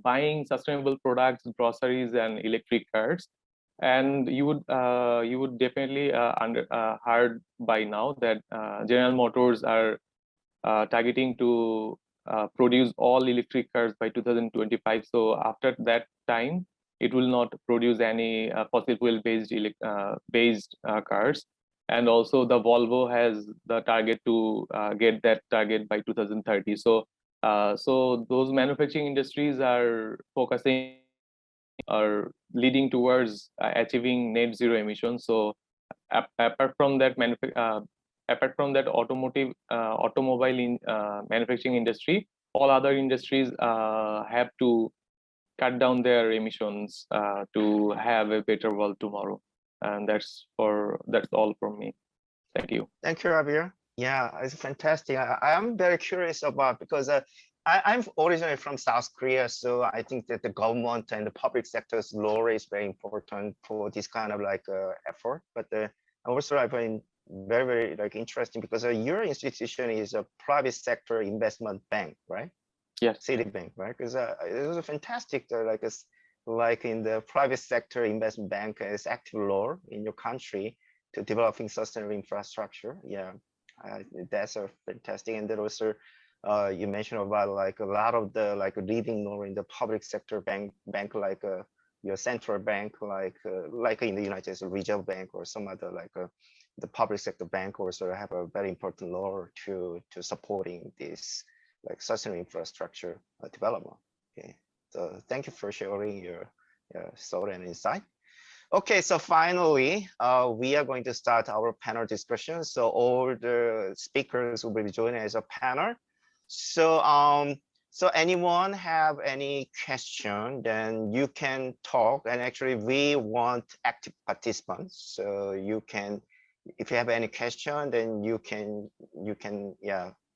buying sustainable products, groceries, and electric cars, and you would definitely heard by now that General Motors are targeting to produce all electric cars by 2025. So after that time, it will not produce any fossil fuel based cars. And also the Volvo has the target to get that target by 2030. So so those manufacturing industries are focusing or leading towards achieving net zero emissions. So apart from that automobile manufacturing industry, all other industries have to cut down their emissions to have a better world tomorrow. And that's all from me. Thank you. Thank you, Javier. Yeah, it's fantastic. I am very curious about, because I'm originally from South Korea, so I think that the government and the public sector's role is very important for this kind of like effort. But also I find very, very like interesting, because your institution is a private sector investment bank, right? Yes. Citibank, right? Because it was a fantastic like in the private sector investment bank is active role in your country to developing sustainable infrastructure. Yeah, that's a fantastic. And then also you mentioned about like a lot of the like leading role in the public sector bank like your central bank, like in the United States, Reserve Bank or some other like the public sector bank also have a very important role to supporting this like sustainable infrastructure development. Okay, so thank you for sharing your thought and insight. Okay, so finally, we are going to start our panel discussion. So all the speakers will be joining as a panel. So so anyone have any question, then you can talk. And actually, we want active participants. So you can, if you have any question, then you can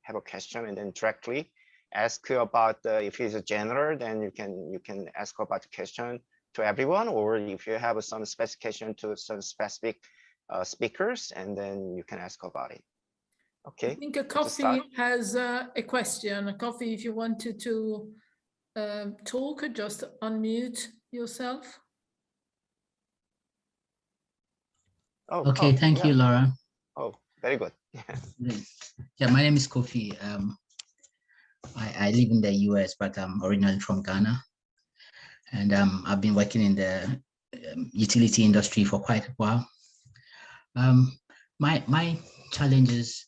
have a question, and then directly ask about if it's a general, then you can ask about the question to everyone, or if you have some specification to some specific speakers, and then you can ask about it. Okay. I think Kofi has a question. Kofi, if you wanted to talk, just unmute yourself. Oh, okay, thank you, Laura. Oh, very good. Yeah, my name is Kofi. I live in the US, but I'm originally from Ghana. And I've been working in the utility industry for quite a while. My challenge is,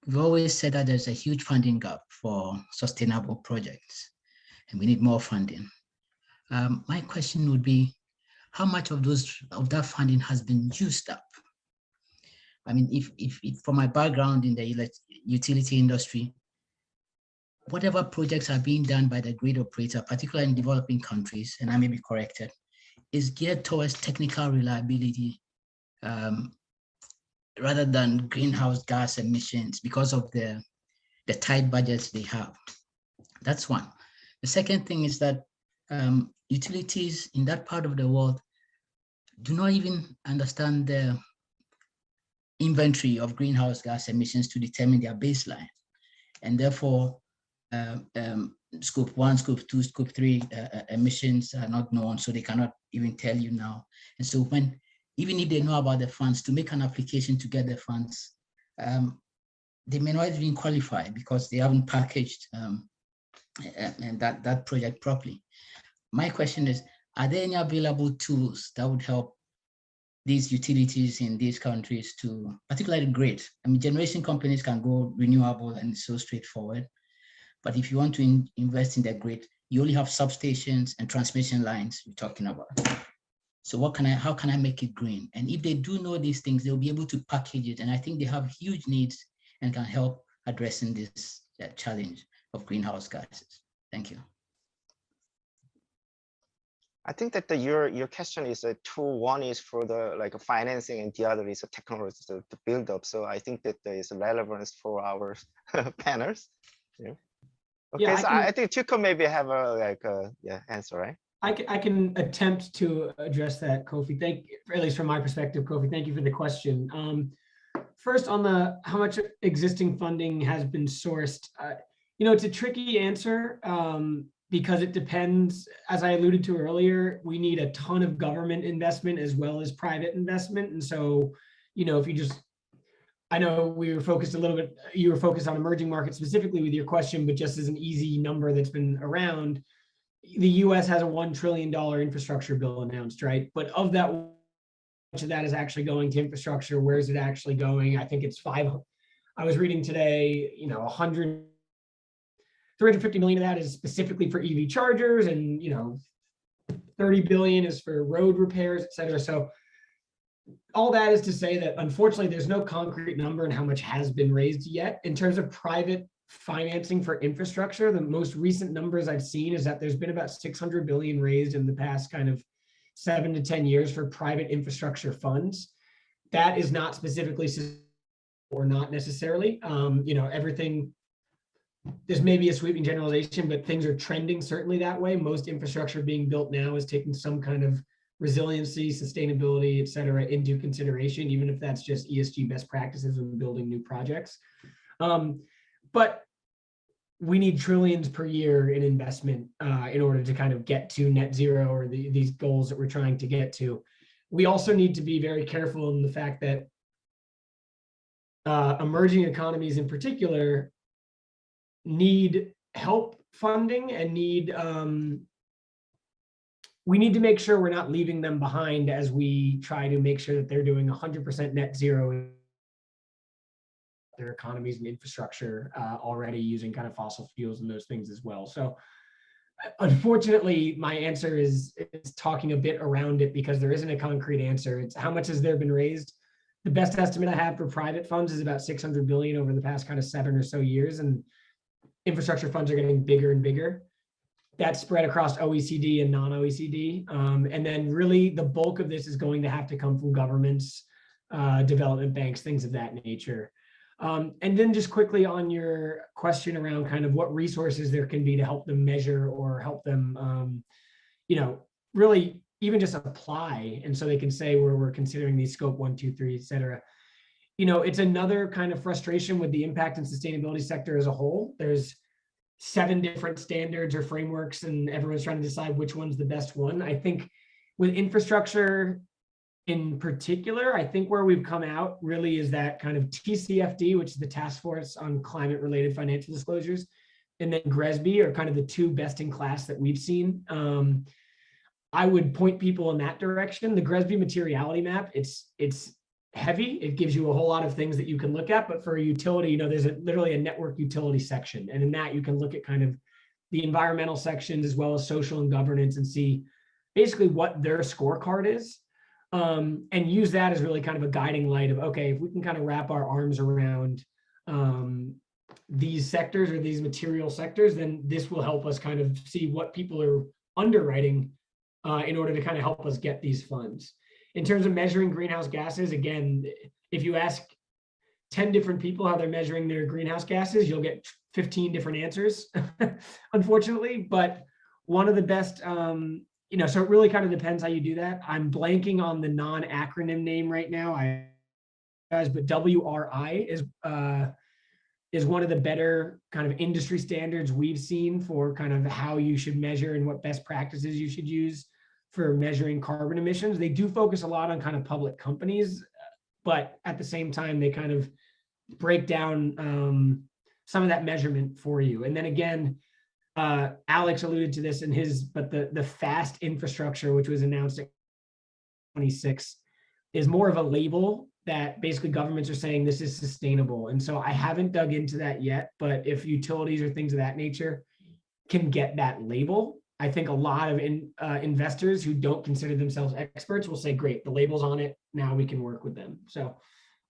we've always said that there's a huge funding gap for sustainable projects, and we need more funding. My question would be, how much of that funding has been used up? I mean, if from my background in the utility industry, whatever projects are being done by the grid operator, particularly in developing countries, and I may be corrected, is geared towards technical reliability rather than greenhouse gas emissions because of the tight budgets they have. That's one. The second thing is that utilities in that part of the world do not even understand the inventory of greenhouse gas emissions to determine their baseline. And therefore, scope 1, scope 2, scope 3 emissions are not known, so they cannot even tell you now. And so even if they know about the funds, to make an application to get the funds, they may not even qualify because they haven't packaged and that project properly. My question is, are there any available tools that would help these utilities in these countries to, particularly grid? I mean, generation companies can go renewable and it's so straightforward. But if you want to invest in the grid, you only have substations and transmission lines you're talking about. So how can I make it green? And if they do know these things, they'll be able to package it. And I think they have huge needs and can help addressing this challenge of greenhouse gases. Thank you. I think that your question is two. One is for the financing, and the other is a technology to build up. So I think that there is a relevance for our panels. Yeah. Okay, yeah, so I think TiiQu maybe have a answer, right? I can attempt to address that, Kofi. At least from my perspective, Kofi, thank you for the question. First, on how much existing funding has been sourced, it's a tricky answer because it depends. As I alluded to earlier, we need a ton of government investment as well as private investment. And so, if you just, I know we were focused a little bit, you were focused on emerging markets specifically with your question, but just as an easy number that's been around, the US has a $1 trillion infrastructure bill announced, right? But of that, much of that is actually going to infrastructure. Where is it actually going? I think it's I was reading today, 350 million of that is specifically for EV chargers, and 30 billion is for road repairs, et cetera. So all that is to say that unfortunately there's no concrete number on how much has been raised yet. In terms of private financing for infrastructure, the most recent numbers I've seen is that there's been about 600 billion raised in the past kind of 7 to 10 years for private infrastructure funds. That is not specifically, or not necessarily, everything, this may be a sweeping generalization, but things are trending certainly that way. Most infrastructure being built now is taking some kind of resiliency, sustainability, et cetera, into consideration, even if that's just ESG best practices when building new projects. But we need trillions per year in investment in order to kind of get to net zero or these goals that we're trying to get to. We also need to be very careful in the fact that emerging economies in particular need help funding and we need to make sure we're not leaving them behind as we try to make sure that they're doing 100% net zero in their economies and infrastructure already using kind of fossil fuels and those things as well. So unfortunately, my answer is talking a bit around it because there isn't a concrete answer. It's how much has there been raised? The best estimate I have for private funds is about 600 billion over the past kind of 7 or so years, and infrastructure funds are getting bigger and bigger. That's spread across OECD and non-OECD. And then really the bulk of this is going to have to come from governments, development banks, things of that nature. And then just quickly on your question around kind of what resources there can be to help them measure or help them, really even just apply. And so they can say where we're considering these scope 1, 2, 3, et cetera. It's another kind of frustration with the impact and sustainability sector as a whole. There's 7 different standards or frameworks, and everyone's trying to decide which one's the best one. I think with infrastructure in particular, I think where we've come out really is that kind of TCFD, which is the Task Force on Climate-Related Financial Disclosures, and then GRESB are kind of the 2 best in class that we've seen. I would point people in that direction. The GRESB materiality map, it's heavy. It gives you a whole lot of things that you can look at, but for a utility, there's literally a network utility section. And in that you can look at kind of the environmental sections as well as social and governance and see basically what their scorecard is. And use that as really kind of a guiding light of, okay, if we can kind of wrap our arms around these sectors or these material sectors, then this will help us kind of see what people are underwriting in order to kind of help us get these funds. In terms of measuring greenhouse gases, again, if you ask 10 different people how they're measuring their greenhouse gases, you'll get 15 different answers, unfortunately. But one of the best, so it really kind of depends how you do that. I'm blanking on the non-acronym name right now, but WRI is one of the better kind of industry standards we've seen for kind of how you should measure and what best practices you should use for measuring carbon emissions. They do focus a lot on kind of public companies, but at the same time, they kind of break down some of that measurement for you. And then again, Alex alluded to this in his, but the FAST infrastructure, which was announced at 26, is more of a label that basically governments are saying this is sustainable. And so I haven't dug into that yet, but if utilities or things of that nature can get that label, I think a lot of investors who don't consider themselves experts will say, great, the label's on it, now we can work with them. So,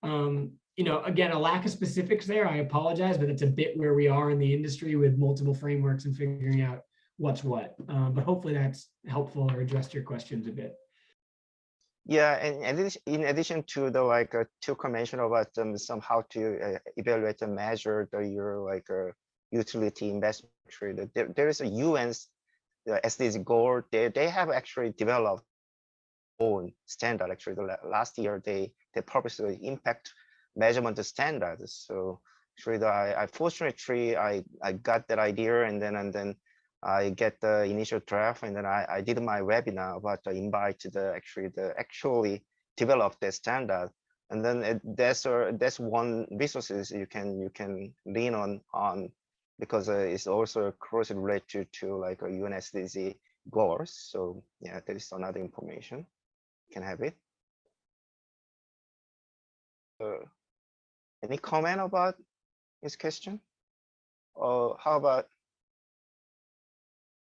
again, a lack of specifics there, I apologize, but it's a bit where we are in the industry with multiple frameworks and figuring out what's what. But hopefully that's helpful or addressed your questions a bit. Yeah, and in addition to the TiiQu mentioned about some how to evaluate and measure your utility investment, there is a UN's SDG goal. They have actually developed own standard. Actually, the last year they published the impact measurement standards. So actually, I fortunately I got that idea, and then I get the initial draft, and then I did my webinar about the invite the actually develop the standard, and then that's one resources you can lean on because it's also closely related to like a UN SDG goals. So yeah, there is another information. You can have it. Any comment about this question? Or how about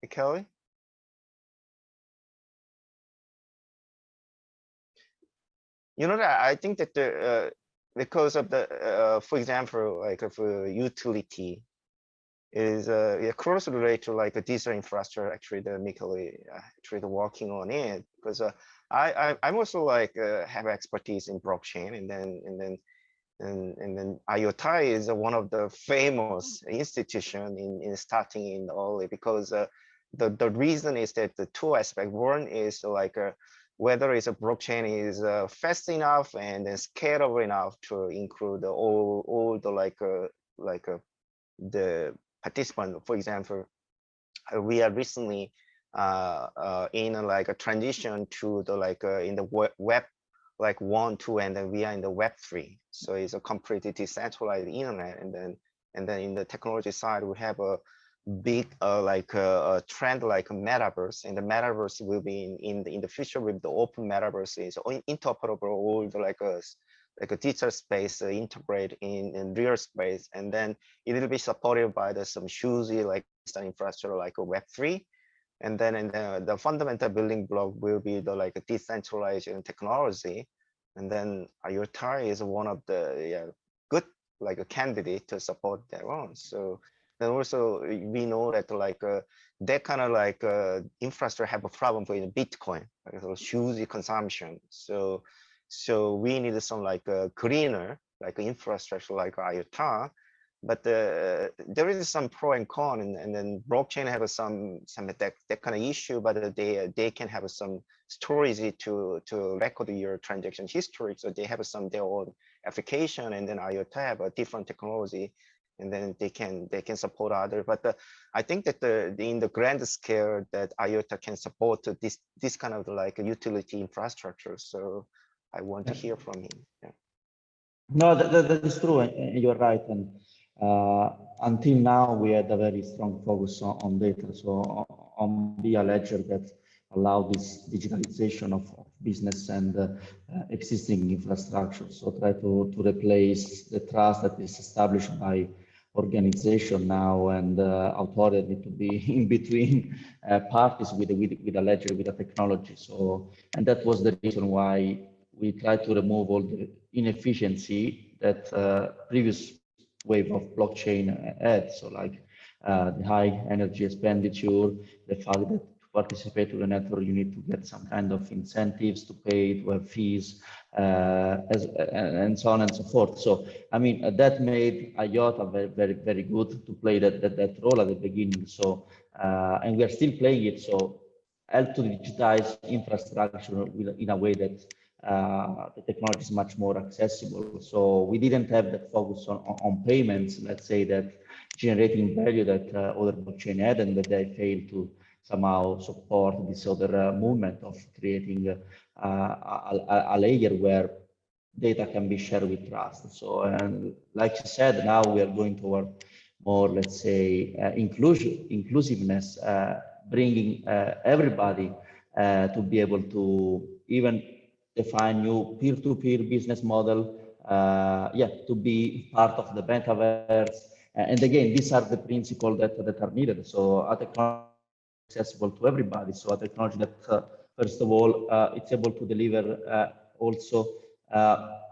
Kelly? That I think that the because of the for example, like for utility is closely related to like a digital infrastructure. Actually, the Mikhail actually working on it because I'm also like have expertise in blockchain, and then IoT is one of the famous institution in starting in early because the reason is that the 2 aspects. One is like whether it's a blockchain is fast enough and then scalable enough to include all the the participant. For example, we are recently in a transition to the in the web 1, 2, and then we are in the web 3. So it's a completely decentralized internet, and then in the technology side we have a big a trend like metaverse, and the metaverse will be in the future with the open metaverse is interoperable all the like a digital space integrate in real space, and then it will be supported by some huge infrastructure like a web 3. And then the fundamental building block will be the decentralized technology, and then IoT is one of the good a candidate to support their own. So then also we know that that kind of infrastructure have a problem with Bitcoin, huge consumption. So we need some greener like infrastructure like IOTA, but there is some pro and con, and then blockchain have some that kind of issue, but they can have some storage to record your transaction history, so they have some their own application, and then IOTA have a different technology, and then they can support other. But I think that in the grand scale that IOTA can support this kind of like utility infrastructure. So I want to hear from him. Yeah. No, that is true, and you're right. And until now, we had a very strong focus on data. So on be a ledger that allow this digitalization of business and existing infrastructure. So try to replace the trust that is established by organization now, and authority to be in between parties with a ledger, with a technology. So, and that was the reason why we tried to remove all the inefficiency that previous wave of blockchain had. So like the high energy expenditure, the fact that to participate to the network, you need to get some kind of incentives to pay, to have fees, and so on and so forth. So, I mean, that made IOTA very good to play that role at the beginning. So, and we are still playing it. So, help to digitize infrastructure in a way that the technology is much more accessible. So we didn't have that focus on payments, let's say, that generating value that other blockchain had, and that they failed to somehow support this other movement of creating a layer where data can be shared with trust. So, and like you said, now we are going toward more, let's say, inclusiveness, bringing everybody to be able to even define new peer-to-peer business model, to be part of the metaverse. And again, these are the principles that are needed. So a technology accessible to everybody. So a technology that, first of all, it's able to deliver also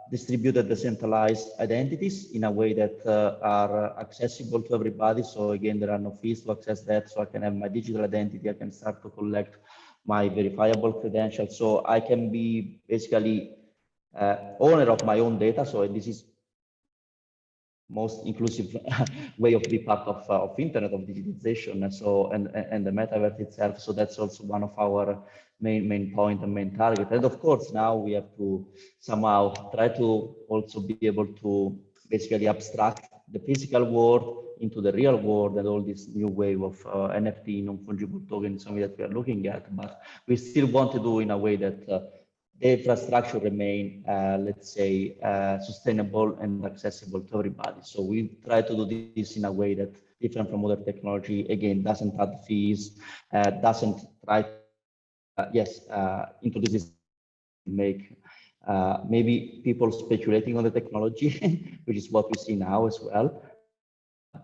distributed decentralized identities in a way that are accessible to everybody. So again, there are no fees to access that. So I can have my digital identity. I can start to collect my verifiable credentials. So I can be basically owner of my own data. So this is most inclusive way of be part of internet, of digitization. So and the metaverse itself. So that's also one of our main point and main target. And of course, now we have to somehow try to also be able to basically abstract the physical world into the real world, and all this new wave of NFT, non-fungible tokens, something that we are looking at. But we still want to do in a way that the infrastructure remain, let's say, sustainable and accessible to everybody. So we try to do this in a way that different from other technology, again, doesn't add fees, doesn't try to, introduce this, make maybe people speculating on the technology, which is what we see now as well.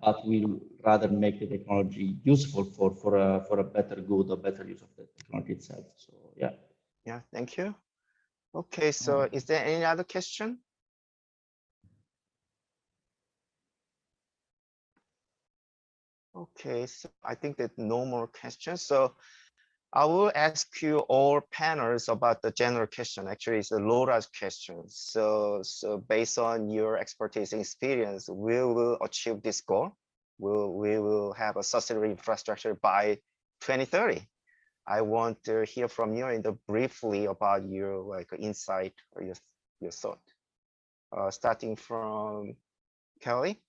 But we'll rather make the technology useful for a better good or better use of the technology itself. So yeah. Yeah, thank you. Okay, so is there any other question? Okay, so I think that no more questions. So I will ask you all panels about the general question. Actually, it's Laura's question. So based on your expertise and experience, we will achieve this goal. We will have a sustainable infrastructure by 2030. I want to hear from you and briefly about your like insight or your thought. Starting from Kelly.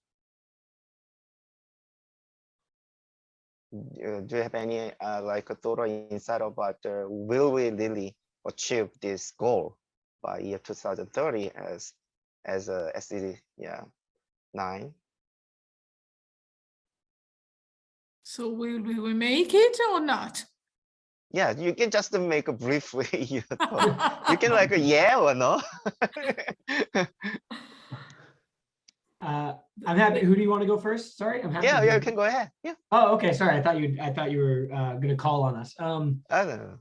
Do you have any like a thought or insight about will we really achieve this goal by year 2030 as a SDG 9? So will we make it or not? Yeah, you can just make a briefly your thought. You can like a yeah or no. I'm happy. Who do you want to go first? Sorry, I'm happy. Yeah, you can go ahead. Yeah. Oh, okay. Sorry, I thought you were gonna call on us. I don't know.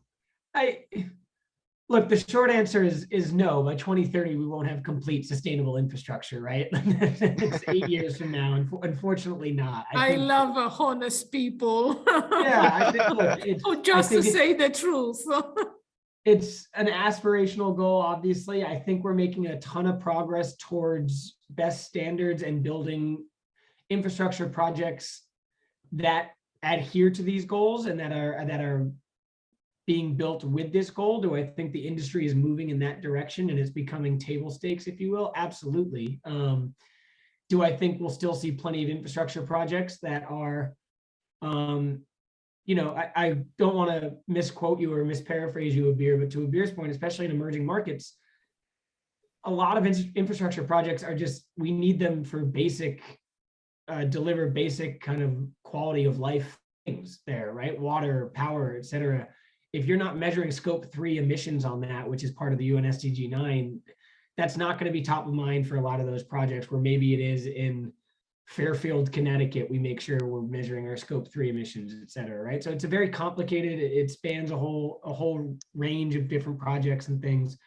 Look, the short answer is no. By 2030, we won't have complete sustainable infrastructure, right? It's 8 years from now, and unfortunately not. I love honest people. Yeah, I think, look, who just to say the truth. It's an aspirational goal, obviously. I think we're making a ton of progress towards best standards and building infrastructure projects that adhere to these goals and that are being built with this goal. Do I think the industry is moving in that direction and it's becoming table stakes, if you will? Absolutely. Do I think we'll still see plenty of infrastructure projects that are, I don't want to misquote you or misparaphrase you, Abir, but to Abir's point, especially in emerging markets, a lot of infrastructure projects are just, we need them for basic, deliver basic kind of quality of life things there, right? Water, power, et cetera. If you're not measuring scope 3 emissions on that, which is part of the UN SDG 9, that's not going to be top of mind for a lot of those projects, where maybe it is in Fairfield, Connecticut, we make sure we're measuring our scope 3 emissions, et cetera, right? So it's a very complicated, it spans a whole range of different projects and things.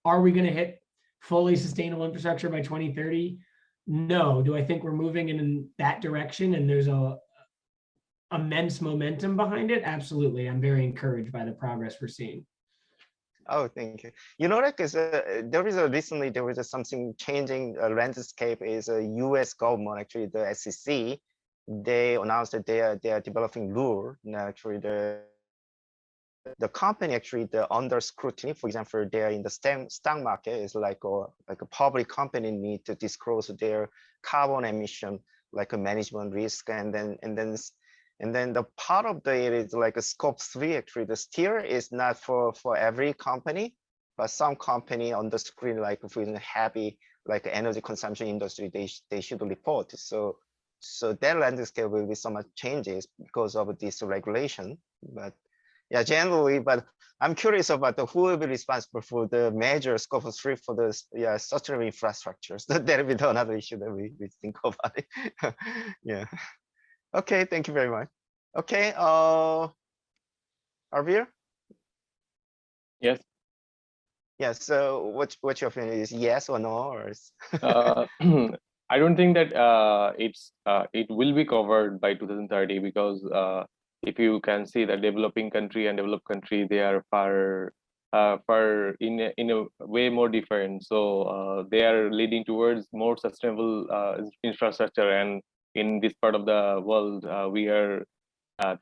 Are we going to hit fully sustainable infrastructure by 2030? No. Do I think we're moving in that direction and there's a immense momentum behind it? Absolutely. I'm very encouraged by the progress we're seeing. Oh, thank you. You know, like recently there was something changing landscape is a U.S. government, actually the SEC, they announced that they are developing rule. Actually, the company actually under scrutiny. For example, they are in the stock market. Is like a public company need to disclose their carbon emission, like a management risk, and then the part of it is like a scope 3. Actually, the steer is not for every company, but some company on the screen, like if it's heavy, like energy consumption industry, they should report. So that landscape will be so much changes because of this regulation. But yeah, generally, but I'm curious about who will be responsible for the major scope 3 for the sustainable infrastructures. That will be another issue that we think about it. Yeah. Okay, thank you very much. Okay, Arvir? Yes. Yeah, so what's your opinion? Is yes or no? Or I don't think that it will be covered by 2030, because if you can see that developing country and developed country, they are far in a way more different. So they are leading towards more sustainable infrastructure, and in this part of the world, we are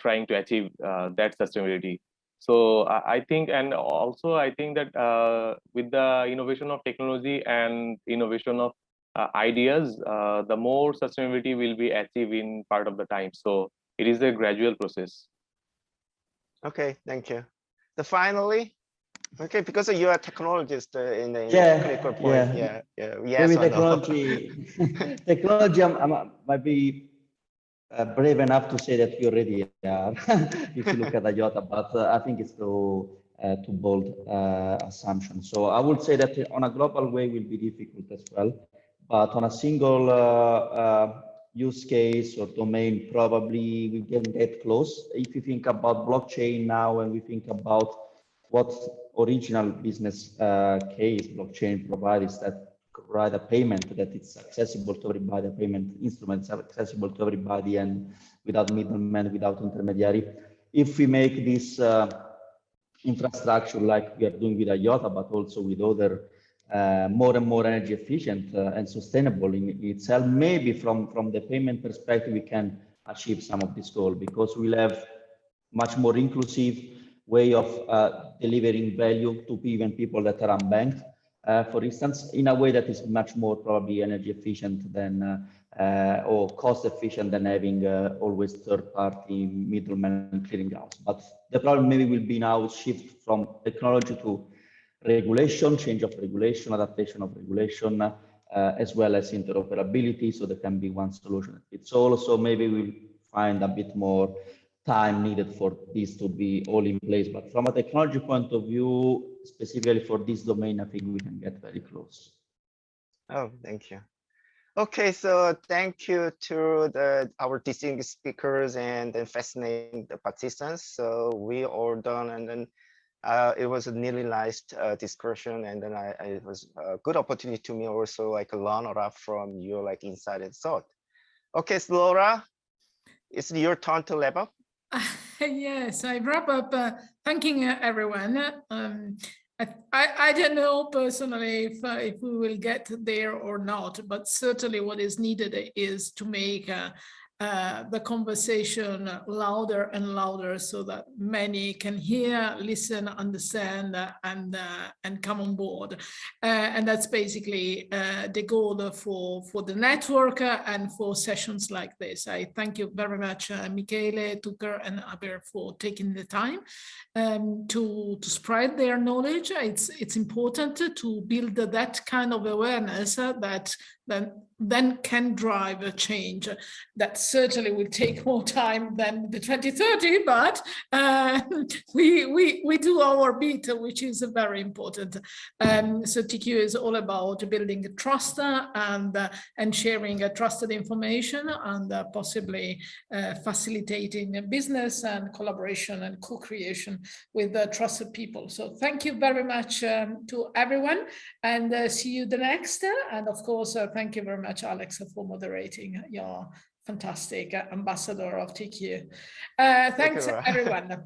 trying to achieve that sustainability. So I think, and also I think that with the innovation of technology and innovation of ideas, the more sustainability will be achieved in part of the time. So it is a gradual process. okay, thank you. So finally, okay, because you are a technologist in the critical point. Yes Maybe or technology, no? technology, I might be brave enough to say that we already are, if you look at IOTA, but I think it's too bold assumption. So I would say that on a global way will be difficult as well, but on a single use case or domain, probably we can get close. If you think about blockchain now, and we think about what original business case blockchain provides, that provide a payment that it's accessible to everybody, a payment instruments are accessible to everybody and without middlemen, without intermediary. If we make this infrastructure like we are doing with IOTA, but also with other more and more energy efficient and sustainable in itself, maybe from the payment perspective, we can achieve some of this goal, because we'll have much more inclusive way of delivering value to even people that are unbanked. For instance, in a way that is much more probably energy efficient than or cost efficient than having always third-party middlemen clearinghouse. But the problem maybe will be now shift from technology to regulation, change of regulation, adaptation of regulation, as well as interoperability. So there can be one solution. It's also maybe we'll find a bit more time needed for this to be all in place. But from a technology point of view, specifically for this domain, I think we can get very close. Oh, thank you. Okay, so thank you to our distinguished speakers and the fascinating participants. So we all done, and then it was a nearly nice discussion, and then it was a good opportunity to me also like learn a lot from your like insight and thought. Okay, so Laura, it's your turn to level. Yes, I wrap up thanking everyone. I don't know personally if we will get there or not, but certainly what is needed is to make the conversation louder and louder so that many can hear, listen, understand, and come on board. And that's basically the goal for the network and for sessions like this. I thank you very much, Michele, TiiQu, and Aber, for taking the time to spread their knowledge. It's important to build that kind of awareness that then can drive a change. That certainly will take more time than the 2030, but we do our bit, which is very important. So TiiQu is all about building trust and sharing trusted information and possibly facilitating business and collaboration and co-creation with trusted people. So thank you very much to everyone, and see you the next. And of course, thank you very much, Alex, for moderating. You're fantastic ambassador of TiiQu. Thanks, everyone.